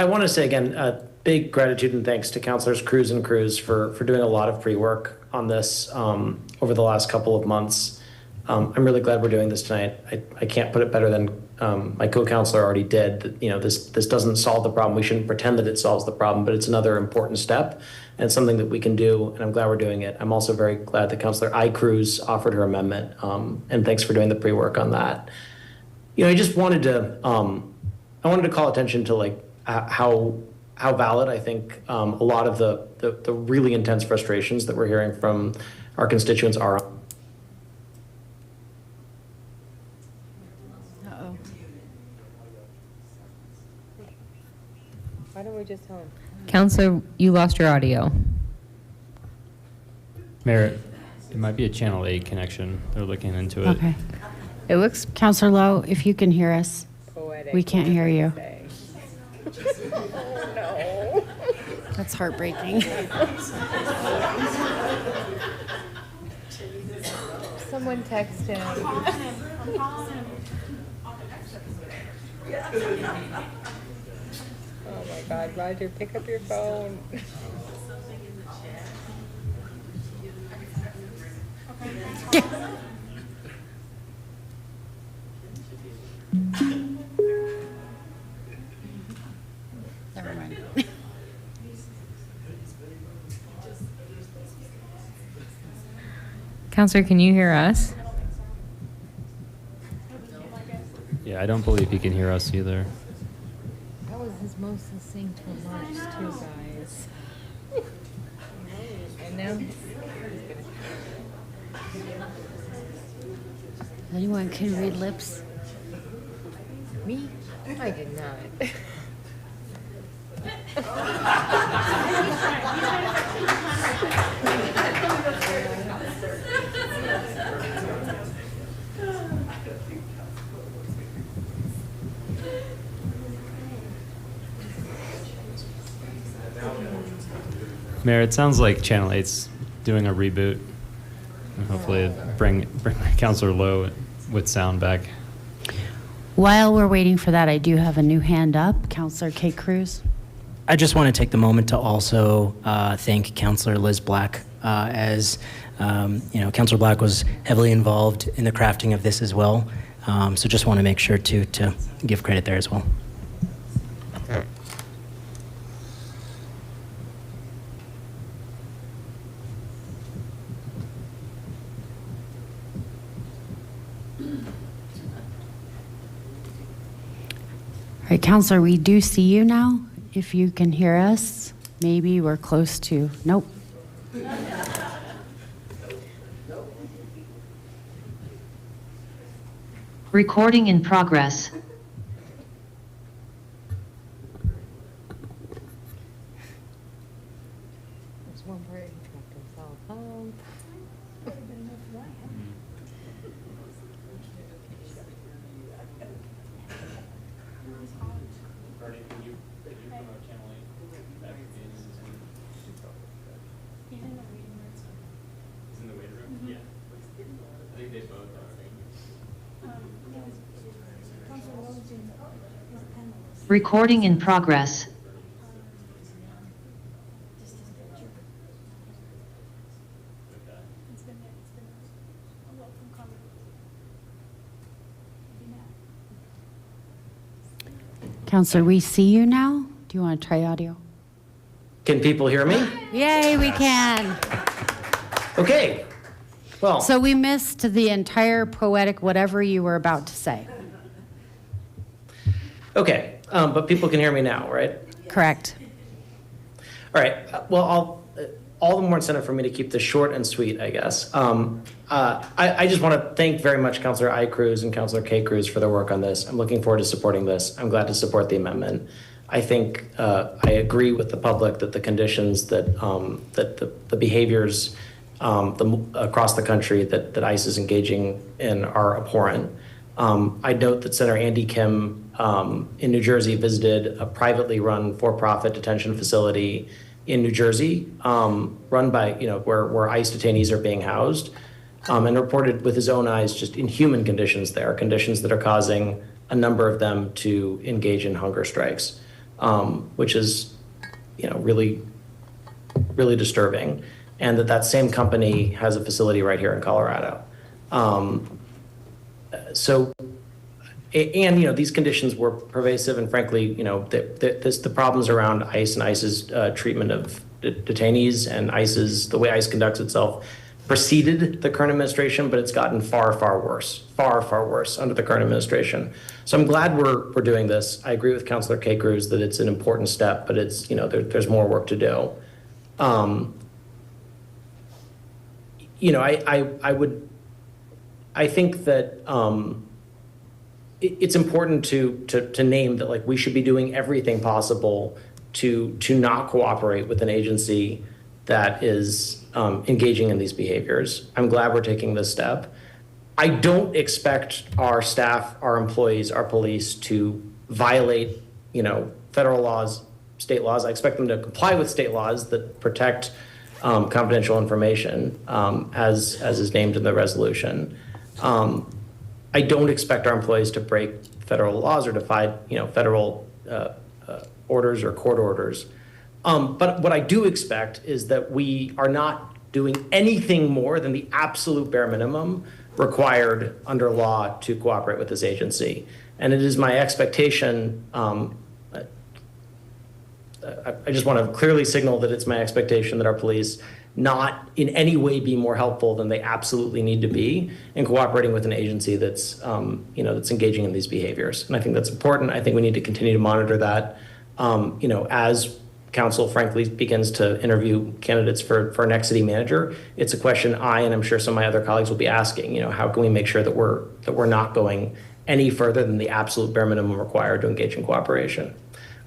want to say again, big gratitude and thanks to Councilors Cruz and Cruz for doing a lot of pre-work on this over the last couple of months. I'm really glad we're doing this tonight. I can't put it better than my co-councilor already did. This doesn't solve the problem. We shouldn't pretend that it solves the problem, but it's another important step and it's something that we can do, and I'm glad we're doing it. I'm also very glad that Councilor Cruz offered her amendment, and thanks for doing the pre-work on that. I just wanted to call attention to how valid I think a lot of the really intense frustrations that we're hearing from our constituents are. Uh-oh. Why don't we just tell him? Counselor, you lost your audio. Mayor, it might be a Channel 8 connection. They're looking into it. Okay. It looks... Councillor Lowe, if you can hear us, poetic. We can't hear you. Oh, no. That's heartbreaking. Someone text him. I'm calling him. Oh my God, Roger, pick up your phone. Never mind. Counselor, can you hear us? Yeah, I don't believe he can hear us either. That was his most succinct remarks, too, guys. And now Anyone can read lips? me? I did not. Mayor, it sounds like Channel 8's doing a reboot. And hopefully bring Councilor Lowe with sound back. While we're waiting for that, I do have a new hand up. Councillor Kate Cruz. I just want to take the moment to also thank Councilor Liz Black, as Councilor Black was heavily involved in the crafting of this as well. So just want to make sure to give credit there as well. All right, Counselor, we do see you now. If you can hear us, maybe we're close to, nope. Recording in progress. Recording in progress. Counselor, we see you now. Do you want to try audio? Can people hear me? Yay, we can. Okay. Well. So we missed the entire poetic whatever you were about to say. Okay. But people can hear me now, right? Correct. All right. Well, all the more incentive for me to keep this short and sweet, I guess. I just want to thank very much Councilor I. Cruz and Councilor K. Cruz for their work on this. I'm looking forward to supporting this. I'm glad to support the amendment. I think I agree with the public that the conditions that the behaviors across the country that ICE is engaging in are abhorrent. I note that Senator Andy Kim in New Jersey visited a privately run for-profit detention facility in New Jersey, run by, where ICE detainees are being housed, and reported with his own eyes just inhuman conditions there, conditions that are causing a number of them to engage in hunger strikes, which is, really, really disturbing. And that same company has a facility right here in Colorado. These conditions were pervasive, and frankly, the problems around ICE and ICE's treatment of detainees and the way ICE conducts itself preceded the current administration, but it's gotten far, far worse under the current administration. So I'm glad we're doing this. I agree with Councilor K. Cruz that it's an important step, but it's, there's more work to do. I think that it's important to name that, like, we should be doing everything possible to not cooperate with an agency that is engaging in these behaviors. I'm glad we're taking this step. I don't expect our staff, our employees, our police to violate, federal laws, state laws. I expect them to comply with state laws that protect confidential information, as is named in the resolution. I don't expect our employees to break federal laws or defy, federal orders or court orders. But what I do expect is that we are not doing anything more than the absolute bare minimum required under law to cooperate with this agency. And it is my expectation, I just want to clearly signal that it's my expectation that our police not in any way be more helpful than they absolutely need to be in cooperating with an agency that's, that's engaging in these behaviors. And I think that's important. I think we need to continue to monitor that, as council frankly begins to interview candidates for our next city manager. It's a question I, and I'm sure some of my other colleagues will be asking, how can we make sure that we're not going any further than the absolute bare minimum required to engage in cooperation.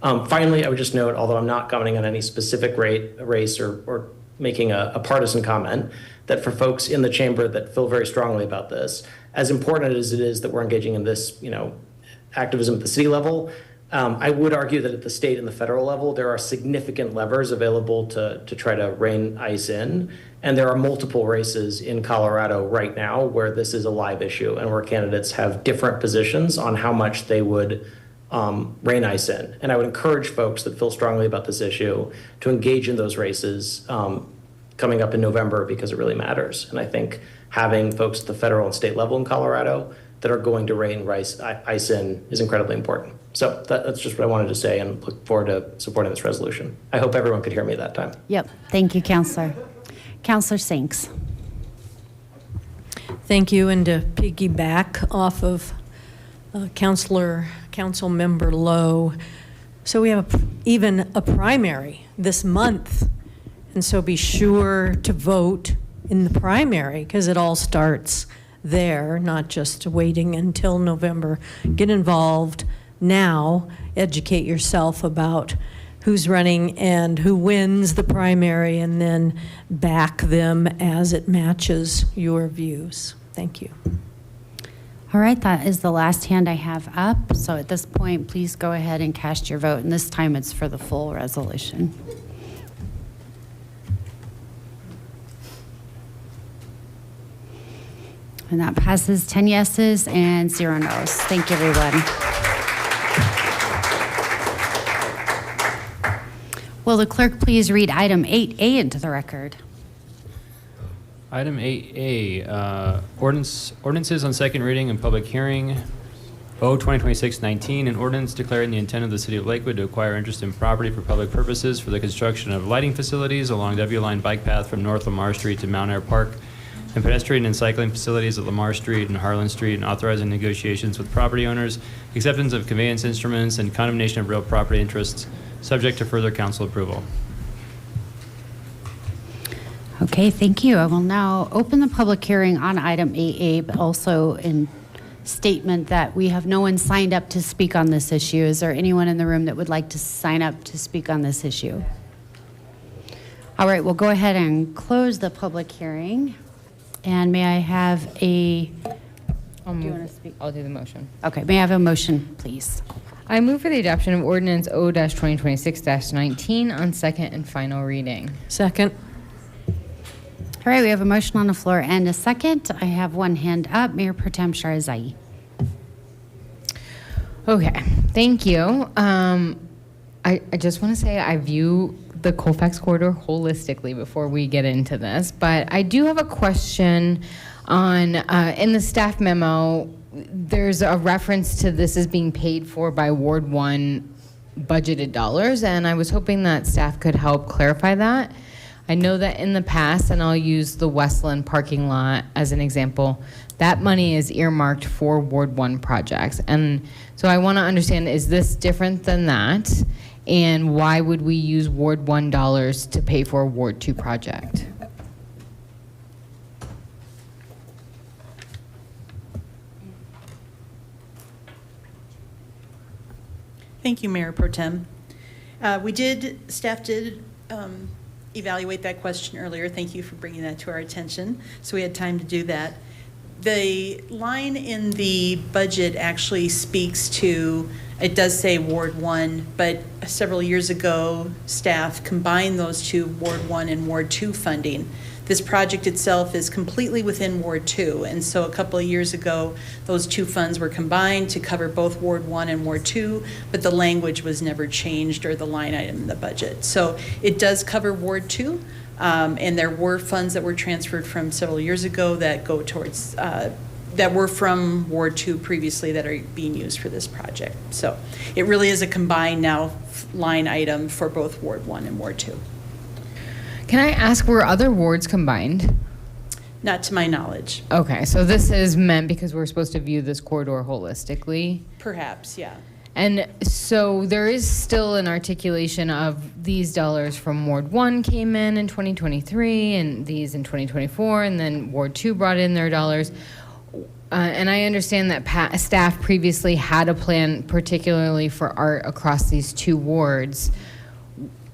Finally, I would just note, although I'm not commenting on any specific race or making a partisan comment, that for folks in the chamber that feel very strongly about this, as important as it is that we're engaging in this, activism at the city level, I would argue that at the state and the federal level, there are significant levers available to try to rein ICE in. And there are multiple races in Colorado right now where this is a live issue and where candidates have different positions on how much they would rain ice in. And I would encourage folks that feel strongly about this issue to engage in those races coming up in November, because it really matters. And I think having folks at the federal and state level in Colorado that are going to rain ice in is incredibly important. So that's just what I wanted to say, and look forward to supporting this resolution. I hope everyone could hear me that time. Yep. Thank you, Counselor. Counselor Sinks. Thank you. And to piggyback off of Council Member Lowe, so we have even a primary this month. And so be sure to vote in the primary, because it all starts there, not just waiting until November. Get involved now, educate yourself about who's running and who wins the primary, and then back them as it matches your views. Thank you. All right, that is the last hand I have up. So at this point, please go ahead and cast your vote. And this time it's for the full resolution. And that passes 10 yeses and 0 noes. Thank you, everyone. Will the clerk please read item 8A into the record? Item 8A, ordinances on second reading and public hearing. O 2026-19, an ordinance declaring the intent of the city of Lakewood to acquire interest in property for public purposes for the construction of lighting facilities along W Line bike path from North Lamar Street to Mount Air Park, and pedestrian and cycling facilities at Lamar Street and Harlan Street, and authorizing negotiations with property owners, acceptance of conveyance instruments, and condemnation of real property interests, subject to further council approval. Okay, thank you. I will now open the public hearing on item 8A, but also in statement that we have no one signed up to speak on this issue. Is there anyone in the room that would like to sign up to speak on this issue? All right, we'll go ahead and close the public hearing. And may I have a, do you want to speak? I'll do the motion. Okay, may I have a motion, please? I move for the adoption of ordinance O-2026-19 on second and final reading. Second. All right, we have a motion on the floor and a second. I have one hand up. Mayor Pro Tem Sharazai. Okay, thank you. I just want to say I view the Colfax corridor holistically before we get into this, but I do have a question on, in the staff memo, there's a reference to this as being paid for by Ward 1 budgeted dollars, and I was hoping that staff could help clarify that. I know that in the past, and I'll use the Westland parking lot as an example, that money is earmarked for Ward 1 projects. And so I want to understand, is this different than that? And why would we use Ward 1 dollars to pay for a Ward 2 project? Thank you, Mayor Pro Tem. Staff did evaluate that question earlier. Thank you for bringing that to our attention. So we had time to do that. The line in the budget actually speaks to, it does say Ward 1, but several years ago, staff combined those two, Ward 1 and Ward 2 funding. This project itself is completely within Ward 2, and so a couple of years ago, those two funds were combined to cover both Ward 1 and Ward 2, but the language was never changed or the line item in the budget. So it does cover Ward 2, and there were funds that were transferred from several years ago that go towards, that were from Ward 2 previously that are being used for this project. So it really is a combined now line item for both Ward 1 and Ward 2. Can I ask, were other wards combined? Not to my knowledge. Okay, so this is meant because we're supposed to view this corridor holistically? Perhaps, yeah. And so there is still an articulation of these dollars from Ward 1 came in 2023, and these in 2024, and then Ward 2 brought in their dollars. And I understand that staff previously had a plan particularly for art across these two wards.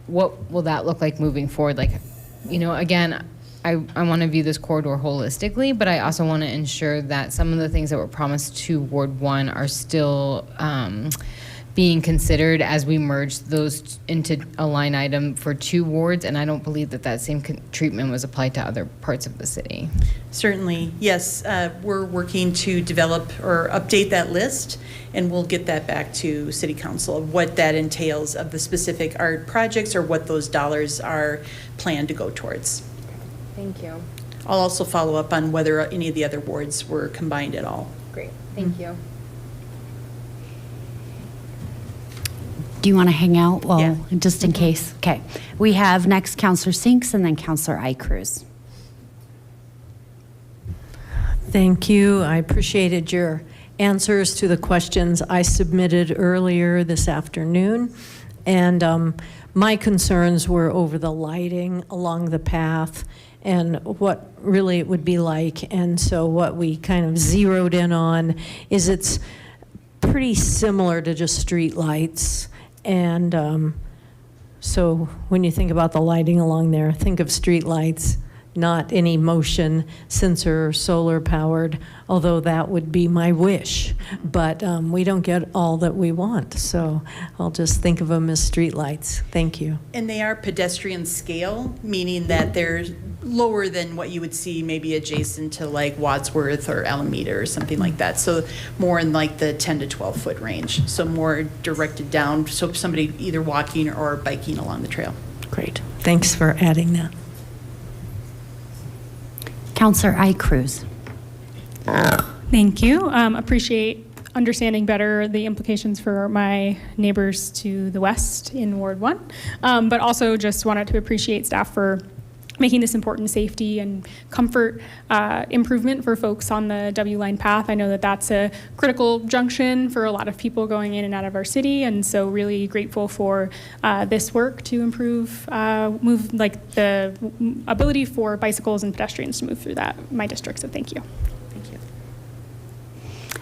What will that look like moving forward? Like, you know, again, I want to view this corridor holistically, but I also want to ensure that some of the things that were promised to Ward 1 are still being considered as we merge those into a line item for 2 wards, and I don't believe that that same treatment was applied to other parts of the city. Certainly, yes. We're working to develop or update that list, and we'll get that back to City Council of what that entails of the specific art projects or what those dollars are planned to go towards. Thank you. I'll also follow up on whether any of the other wards were combined at all. Great, thank you. Do you want to hang out? Well, Yeah. just in case. Okay. We have next Counselor Sinks and then Counselor Icruz. Thank you. I appreciated your answers to the questions I submitted earlier this afternoon. And my concerns were over the lighting along the path and what really it would be like. And so what we kind of zeroed in on is it's pretty similar to just street lights. And so when you think about the lighting along there, think of street lights, not any motion sensor or solar powered, although that would be my wish. But we don't get all that we want. So I'll just think of them as street lights. Thank you. And they are pedestrian scale, meaning that they're lower than what you would see maybe adjacent to like Wadsworth or Alameda or something like that. So more in like the 10 to 12 foot range. So more directed down, so somebody either walking or biking along the trail. Great. Thanks for adding that. Counselor Icruz. Thank you. Appreciate understanding better the implications for my neighbors to the west in Ward 1, but also just wanted to appreciate staff for making this important safety and comfort improvement for folks on the W line path. I know that that's a critical junction for a lot of people going in and out of our city, and so really grateful for this work to improve the ability for bicycles and pedestrians to move through my district. So thank you. Thank you.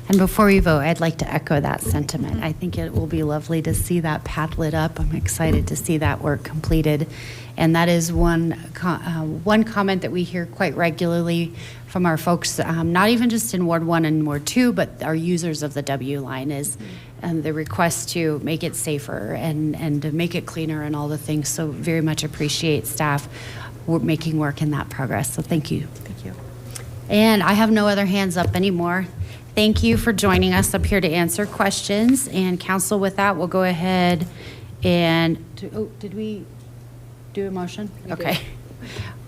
And before we vote, I'd like to echo that sentiment. I think it will be lovely to see that path lit up. I'm excited to see that work completed. And that is one comment that we hear quite regularly from our folks, not even just in Ward 1 and Ward 2, but our users of the W line is the request to make it safer and to make it cleaner and all the things. So very much appreciate staff making work in that progress. So thank you. Thank you. And I have no other hands up anymore. Thank you for joining us up here to answer questions. And council, with that, we'll go ahead and, did we do a motion? Okay.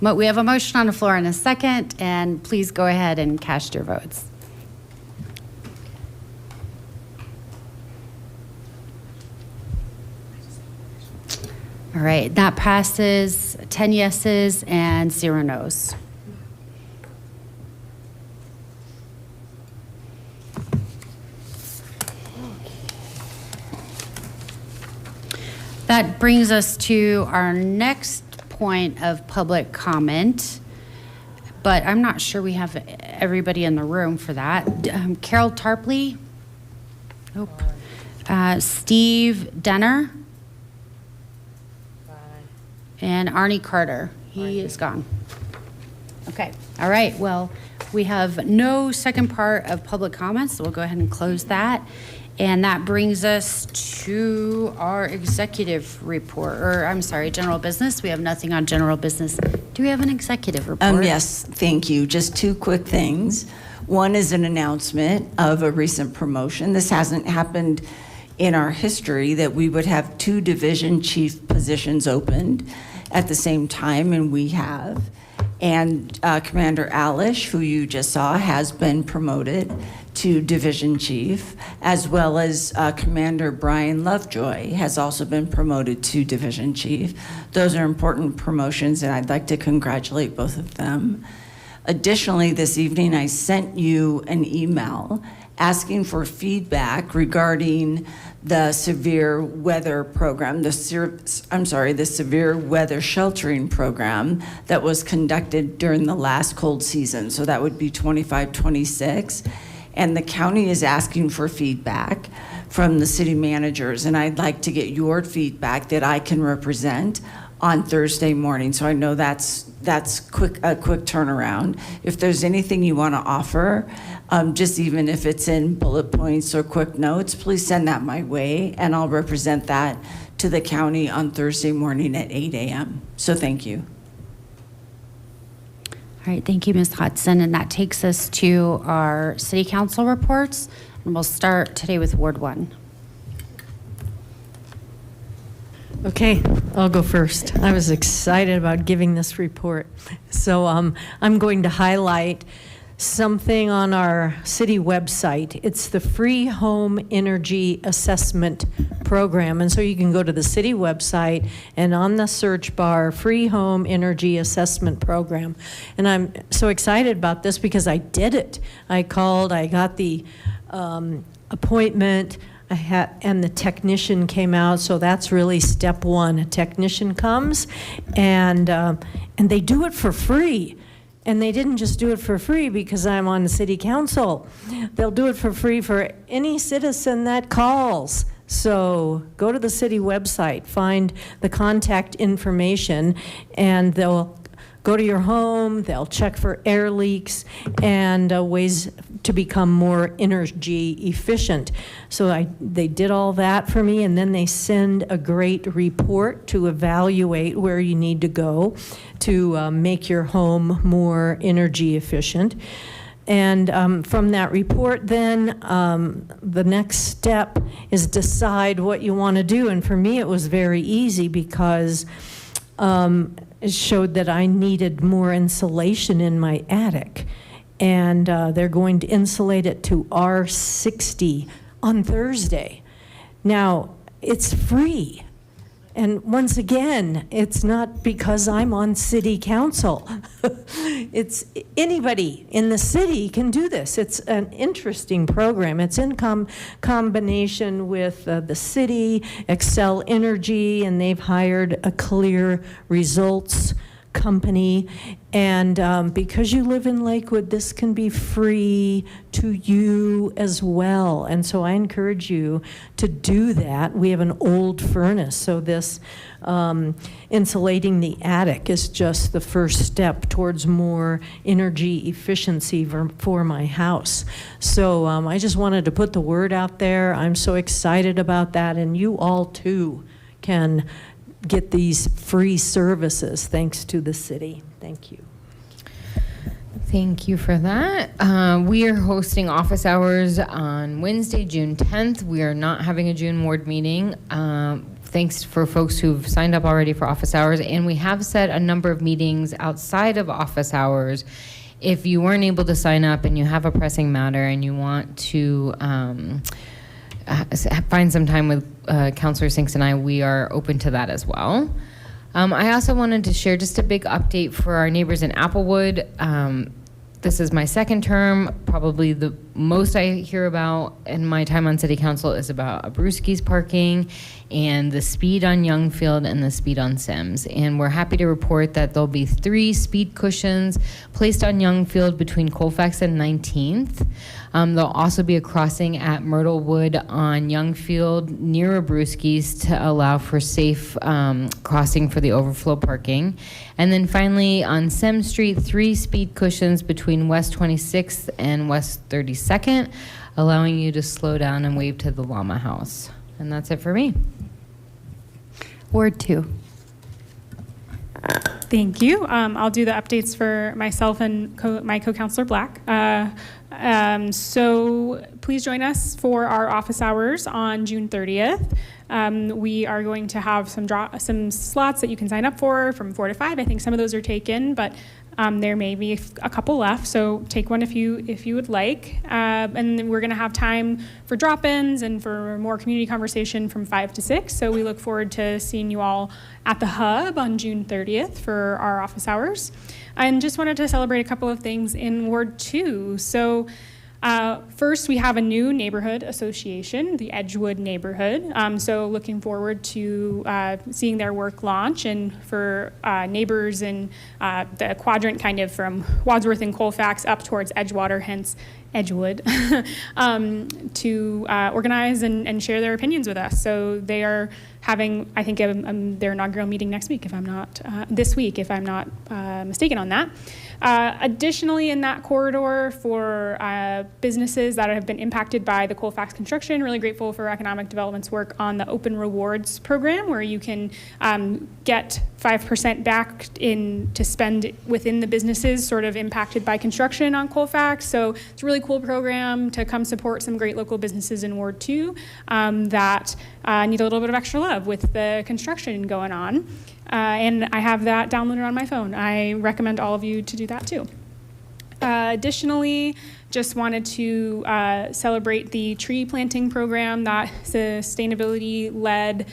But we have a motion on the floor in a second, and please go ahead and cast your votes. All right, that passes 10 yeses and 0 noes. That brings us to our next point of public comment, but I'm not sure we have everybody in the room for that. Carol Tarpley? Nope. Steve Denner? And Arnie Carter. He is gone. Okay. All right. Well, we have no second part of public comments, so we'll go ahead and close that. And that brings us to our executive report, or I'm sorry, general business. We have nothing on general business. Do we have an executive report? Yes, thank you. Just 2 quick things. One is an announcement of a recent promotion. This hasn't happened in our history that we would have 2 division chief positions opened at the same time, and we have. And Commander Alish, who you just saw, has been promoted to Division Chief, as well as Commander Brian Lovejoy has also been promoted to Division Chief. Those are important promotions, and I'd like to congratulate both of them. Additionally, this evening I sent you an email asking for feedback regarding the severe weather program, the severe weather sheltering program that was conducted during the last cold season. So that would be 25-26. And the county is asking for feedback from the city managers. And I'd like to get your feedback that I can represent on Thursday morning. So I know that's that's a quick turnaround. If there's anything you want to offer, just even if it's in bullet points or quick notes, please send that my way, and I'll represent that to the county on Thursday morning at 8 a.m. So thank you. All right, thank you, Ms. Hudson. And that takes us to our city council reports. And we'll start today with Ward 1. Okay, I'll go first. I was excited about giving this report. So I'm going to highlight something on our city website. It's the free home energy assessment program. And so you can go to the city website and on the search bar, free home energy assessment program. And I'm so excited about this because I did it. I called, I got the appointment, and the technician came out. So that's really step one. A technician comes and they do it for free. And they didn't just do it for free because I'm on the city council. They'll do it for free for any citizen that calls. So go to the city website, find the contact information, and they'll go to your home, they'll check for air leaks and ways to become more energy efficient. So they did all that for me, and then they send a great report to evaluate where you need to go to make your home more energy efficient. And from that report, then the next step is decide what you want to do. And for me, it was very easy because it showed that I needed more insulation in my attic. And they're going to insulate it to R60 on Thursday. Now, it's free. And once again, it's not because I'm on city council. It's anybody in the city can do this. It's an interesting program. It's in combination with the city, Excel Energy, and they've hired a Clear Results company. And because you live in Lakewood, this can be free to you as well. And so I encourage you to do that. We have an old furnace, so this insulating the attic is just the first step towards more energy efficiency for my house. So I just wanted to put the word out there. I'm so excited about that, and you all too can get these free services thanks to the city. Thank you. Thank you for that. We are hosting office hours on Wednesday, June 10th. We are not having a June ward meeting. Thanks for folks who've signed up already for office hours. And we have set a number of meetings outside of office hours. If you weren't able to sign up and you have a pressing matter and you want to find some time with Councilor Sinks and I, we are open to that as well. I also wanted to share just a big update for our neighbors in Applewood. This is my second term. Probably the most I hear about in my time on city council is about Abruzzi's parking and the speed on Youngfield and the speed on Sims. And we're happy to report that there'll be 3 speed cushions placed on Youngfield between Colfax and 19th. There'll also be a crossing at Myrtlewood on Youngfield near Abruzzi's to allow for safe crossing for the overflow parking. And then finally on Sem Street, 3 speed cushions between West 26th and West 32nd, allowing you to slow down and wave to the Llama House. And that's it for me. Ward 2. Thank you. I'll do the updates for myself and my co-councilor Black. So please join us for our office hours on June 30th. We are going to have some slots that you can sign up for from 4 to 5. I think some of those are taken, but there may be a couple left, so take one if you would like. And then we're going to have time for drop-ins and for more community conversation from 5 to 6. So we look forward to seeing you all at the Hub on June 30th for our office hours. And just wanted to celebrate a couple of things in Ward 2. So First, we have a new neighborhood association, the Edgewood Neighborhood. So looking forward to seeing their work launch, and for neighbors in the quadrant kind of from Wadsworth and Colfax up towards Edgewater, hence Edgewood, to organize and share their opinions with us. So they are having, I think, their inaugural meeting next week, this week, if I'm not mistaken on that. Additionally, in that corridor for businesses that have been impacted by the Colfax construction, really grateful for Economic Development's work on the Open Rewards program, where you can get 5% back to spend within the businesses sort of impacted by construction on Colfax. So it's a really cool program to come support some great local businesses in Ward 2 that need a little bit of extra love with the construction going on. And I have that downloaded on my phone. I recommend all of you to do that too. Additionally, just wanted to celebrate the tree planting program that sustainability led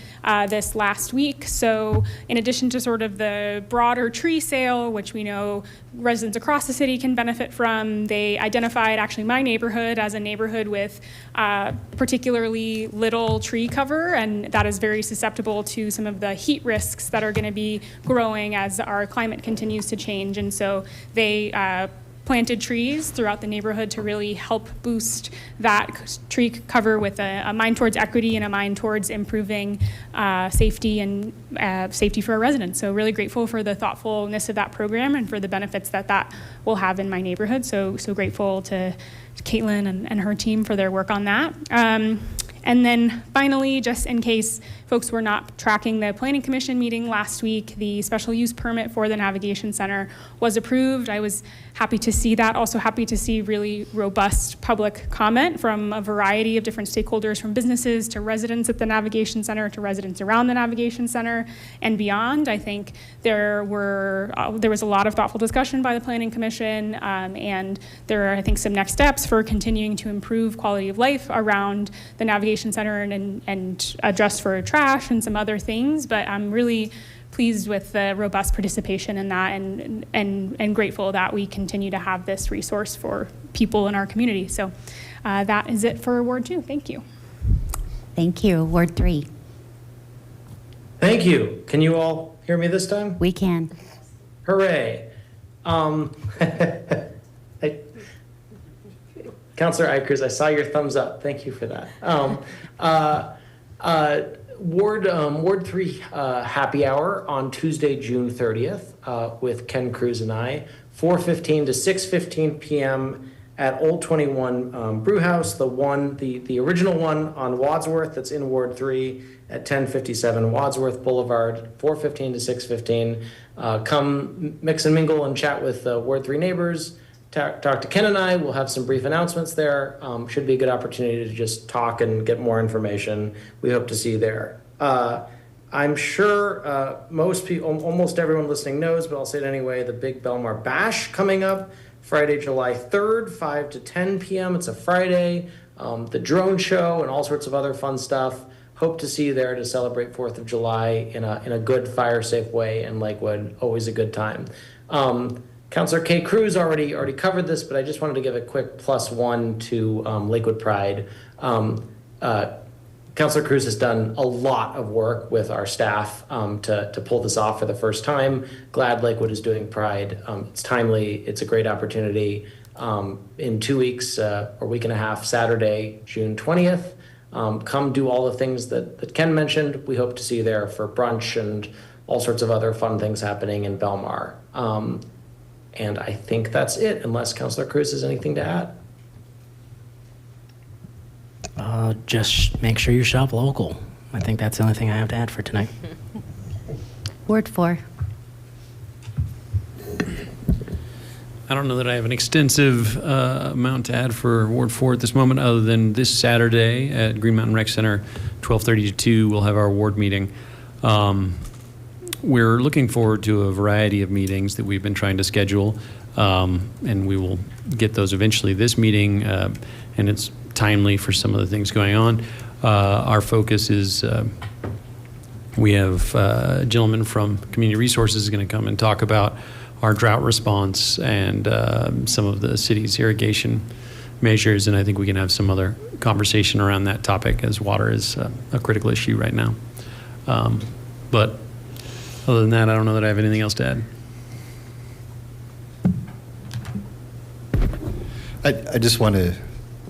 this last week. So in addition to sort of the broader tree sale, which we know residents across the city can benefit from, they identified actually my neighborhood as a neighborhood with particularly little tree cover, and that is very susceptible to some of the heat risks that are going to be growing as our climate continues to change. And so they planted trees throughout the neighborhood to really help boost that tree cover with a mind towards equity and a mind towards improving safety and safety for our residents. So really grateful for the thoughtfulness of that program and for the benefits that will have in my neighborhood. So grateful to Caitlin and her team for their work on that. And then finally, just in case folks were not tracking the Planning Commission meeting last week, the special use permit for the Navigation Center was approved. I was happy to see that. Also happy to see really robust public comment from a variety of different stakeholders, from businesses to residents at the Navigation Center to residents around the Navigation Center and beyond. I think there was a lot of thoughtful discussion by the Planning Commission, and there are, I think, some next steps for continuing to improve quality of life around the Navigation Center and address for trash and some other things. But I'm really pleased with the robust participation in that, and grateful that we continue to have this resource for people in our community. So that is it for Ward 2. Thank you. Thank you. Ward 3. Thank you. Can you all hear me this time? We can. Hooray. Councilor Ikers, I saw your thumbs up. Thank you for that. Ward 3 happy hour on Tuesday, June 30th with Ken Cruz and I, 4:15 to 6:15 p.m. at Old 21 Brew House, the original one on Wadsworth that's in Ward 3 at 1057 Wadsworth Boulevard, 4:15 to 6:15. Come mix and mingle and chat with Ward 3 neighbors. Talk to Ken and I. We'll have some brief announcements there. Should be a good opportunity to just talk and get more information. We hope to see you there. I'm sure most people, almost everyone listening knows, but I'll say it anyway, the Big Belmar Bash coming up Friday, July 3rd, 5 to 10 p.m. It's a Friday. The drone show and all sorts of other fun stuff. Hope to see you there to celebrate 4th of July in a good, fire-safe way in Lakewood. Always a good time. Councilor Kay Cruz already covered this, but I just wanted to give a quick +1 to Lakewood Pride. Councilor Cruz has done a lot of work with our staff to pull this off for the first time. Glad Lakewood is doing Pride. It's timely. It's a great opportunity. In 2 weeks, or week and a half, Saturday, June 20th, come do all the things that Ken mentioned. We hope to see you there for brunch and all sorts of other fun things happening in Belmar. And I think that's it, unless Councilor Cruz has anything to add. Just make sure you shop local. I think that's the only thing I have to add for tonight. Ward 4. I don't know that I have an extensive amount to add for Ward 4 at this moment, other than this Saturday at Green Mountain Rec Center, 12:30 to 2, we'll have our ward meeting. We're looking forward to a variety of meetings that we've been trying to schedule, and we will get those eventually. This meeting, and it's timely for some of the things going on. Our focus is we have a gentleman from Community Resources going to come and talk about our drought response and some of the city's irrigation measures, and I think we can have some other conversation around that topic, as water is a critical issue right now. But other than that, I don't know that I have anything else to add. I just want to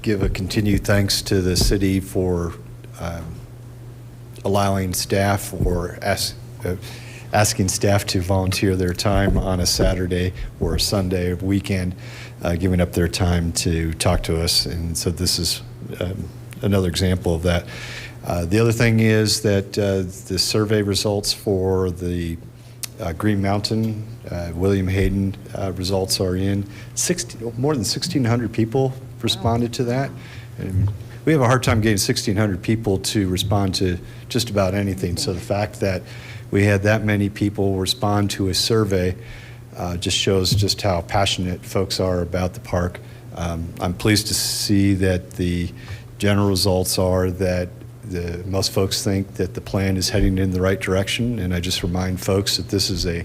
give a continued thanks to the city for allowing staff or asking staff to volunteer their time on a Saturday or a Sunday or weekend, giving up their time to talk to us. And so this is another example of that. The other thing is that the survey results for the Green Mountain, William Hayden results are in. More than 1,600 people responded to that. And we have a hard time getting 1,600 people to respond to just about anything. So the fact that we had that many people respond to a survey just shows just how passionate folks are about the park. I'm pleased to see that the general results are that most folks think that the plan is heading in the right direction, and I just remind folks that this is a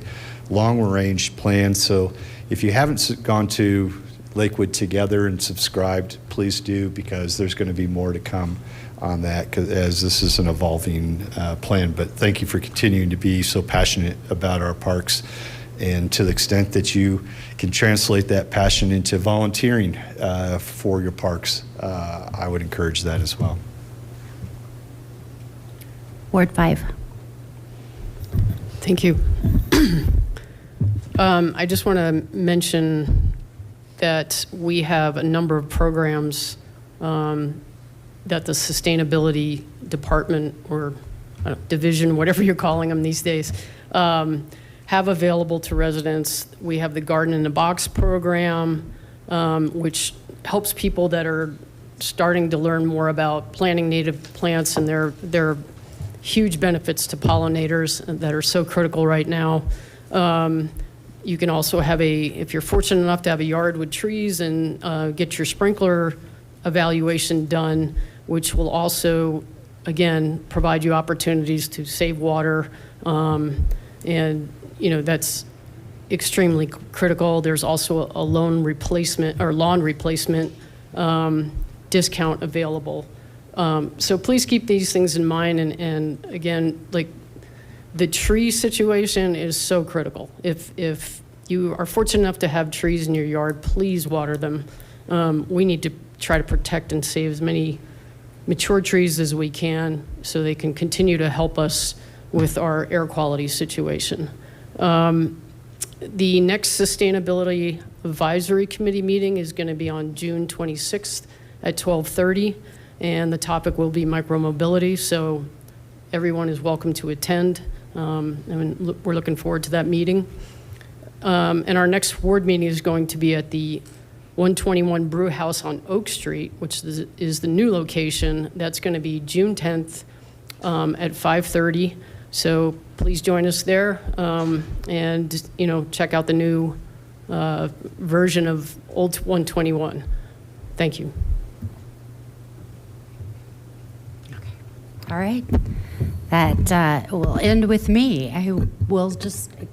long-range plan. So if you haven't gone to Lakewood Together and subscribed, please do, because there's going to be more to come on that, as this is an evolving plan. But thank you for continuing to be so passionate about our parks, and to the extent that you can translate that passion into volunteering for your parks, I would encourage that as well. Ward 5. Thank you. I just want to mention that we have a number of programs that the sustainability department or division, whatever you're calling them these days, have available to residents. We have the Garden in a Box program, which helps people that are starting to learn more about planting native plants and their huge benefits to pollinators that are so critical right now. You can also have if you're fortunate enough to have a yard with trees, and get your sprinkler evaluation done, which will also, again, provide you opportunities to save water. And, that's extremely critical. There's also a lawn replacement discount available. So please keep these things in mind. And again, like, the tree situation is so critical. If you are fortunate enough to have trees in your yard, please water them. We need to try to protect and save as many mature trees as we can so they can continue to help us with our air quality situation. The next Sustainability Advisory Committee meeting is going to be on June 26th at 12:30, and the topic will be micromobility, so everyone is welcome to attend, and we're looking forward to that meeting. And our next ward meeting is going to be at the 121 Brew House on Oak Street, which is the new location. That's going to be June 10th at 5:30. So please join us there, and check out the new version of Old 121. Thank you. All right. That will end with me.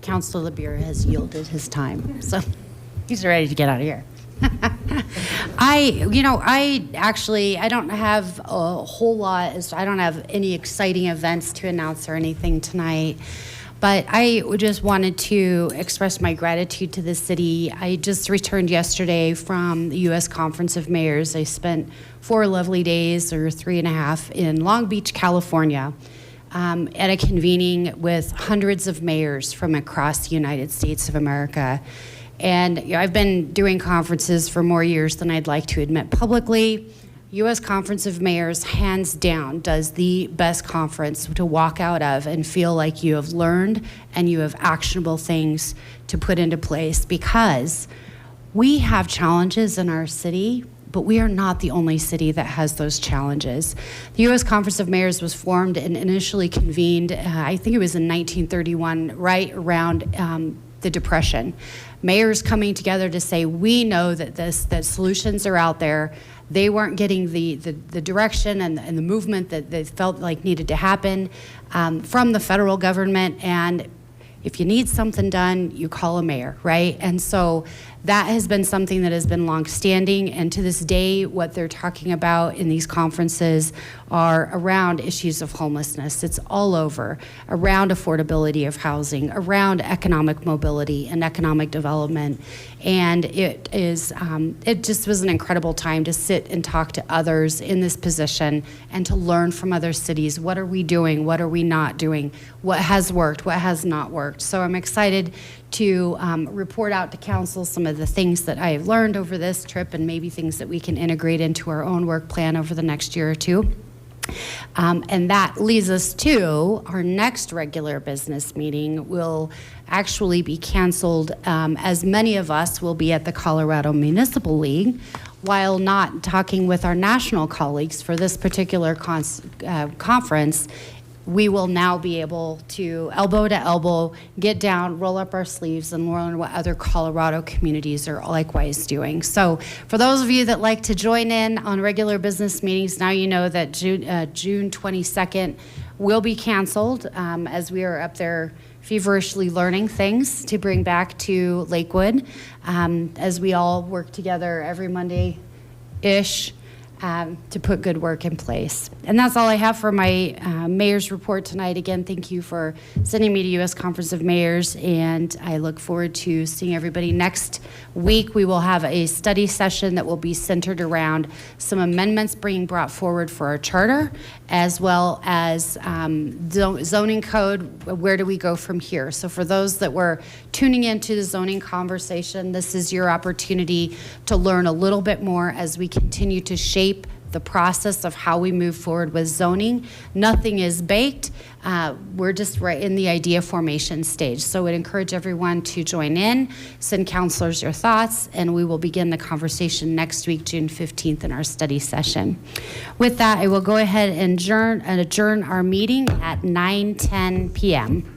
Councilor LeBure has yielded his time, so he's ready to get out of here. I don't have a whole lot. I don't have any exciting events to announce or anything tonight, but I just wanted to express my gratitude to the city. I just returned yesterday from the U.S. Conference of Mayors. I spent 4 lovely days, or 3.5, in Long Beach, California, at a convening with hundreds of mayors from across the United States of America. And I've been doing conferences for more years than I'd like to admit publicly. U.S. Conference of Mayors, hands down, does the best conference to walk out of and feel like you have learned and you have actionable things to put into place, because we have challenges in our city, but we are not the only city that has those challenges. The U.S. Conference of Mayors was formed and initially convened, I think it was in 1931, right around the Depression. Mayors coming together to say, we know that solutions are out there. They weren't getting the direction and the movement that they felt like needed to happen from the federal government. And if you need something done, you call a mayor, right? And so That has been something that has been longstanding, and to this day, what they're talking about in these conferences are around issues of homelessness. It's all over, around affordability of housing, around economic mobility and economic development. And it just was an incredible time to sit and talk to others in this position and to learn from other cities. What are we doing? What are we not doing? What has worked? What has not worked? So I'm excited to report out to council some of the things that I have learned over this trip and maybe things that we can integrate into our own work plan over the next year or two. And that leads us to our next regular business meeting will actually be canceled, as many of us will be at the Colorado Municipal League, while not talking with our national colleagues for this particular conference. We will now be able to elbow, get down, roll up our sleeves, and learn what other Colorado communities are likewise doing. So for those of you that like to join in on regular business meetings, now you know that June 22nd will be canceled, as we are up there feverishly learning things to bring back to Lakewood, as we all work together every Monday-ish to put good work in place. And that's all I have for my mayor's report tonight. Again, thank you for sending me to U.S. Conference of Mayors, and I look forward to seeing everybody next week. We will have a study session that will be centered around some amendments being brought forward for our charter, as well as zoning code. Where do we go from here? So for those that were tuning into the zoning conversation, this is your opportunity to learn a little bit more as we continue to shape the process of how we move forward with zoning. Nothing is baked. We're just right in the idea formation stage. So I would encourage everyone to join in, send counselors your thoughts, and we will begin the conversation next week, June 15th, in our study session. With that, I will go ahead and adjourn our meeting at 9:10 p.m.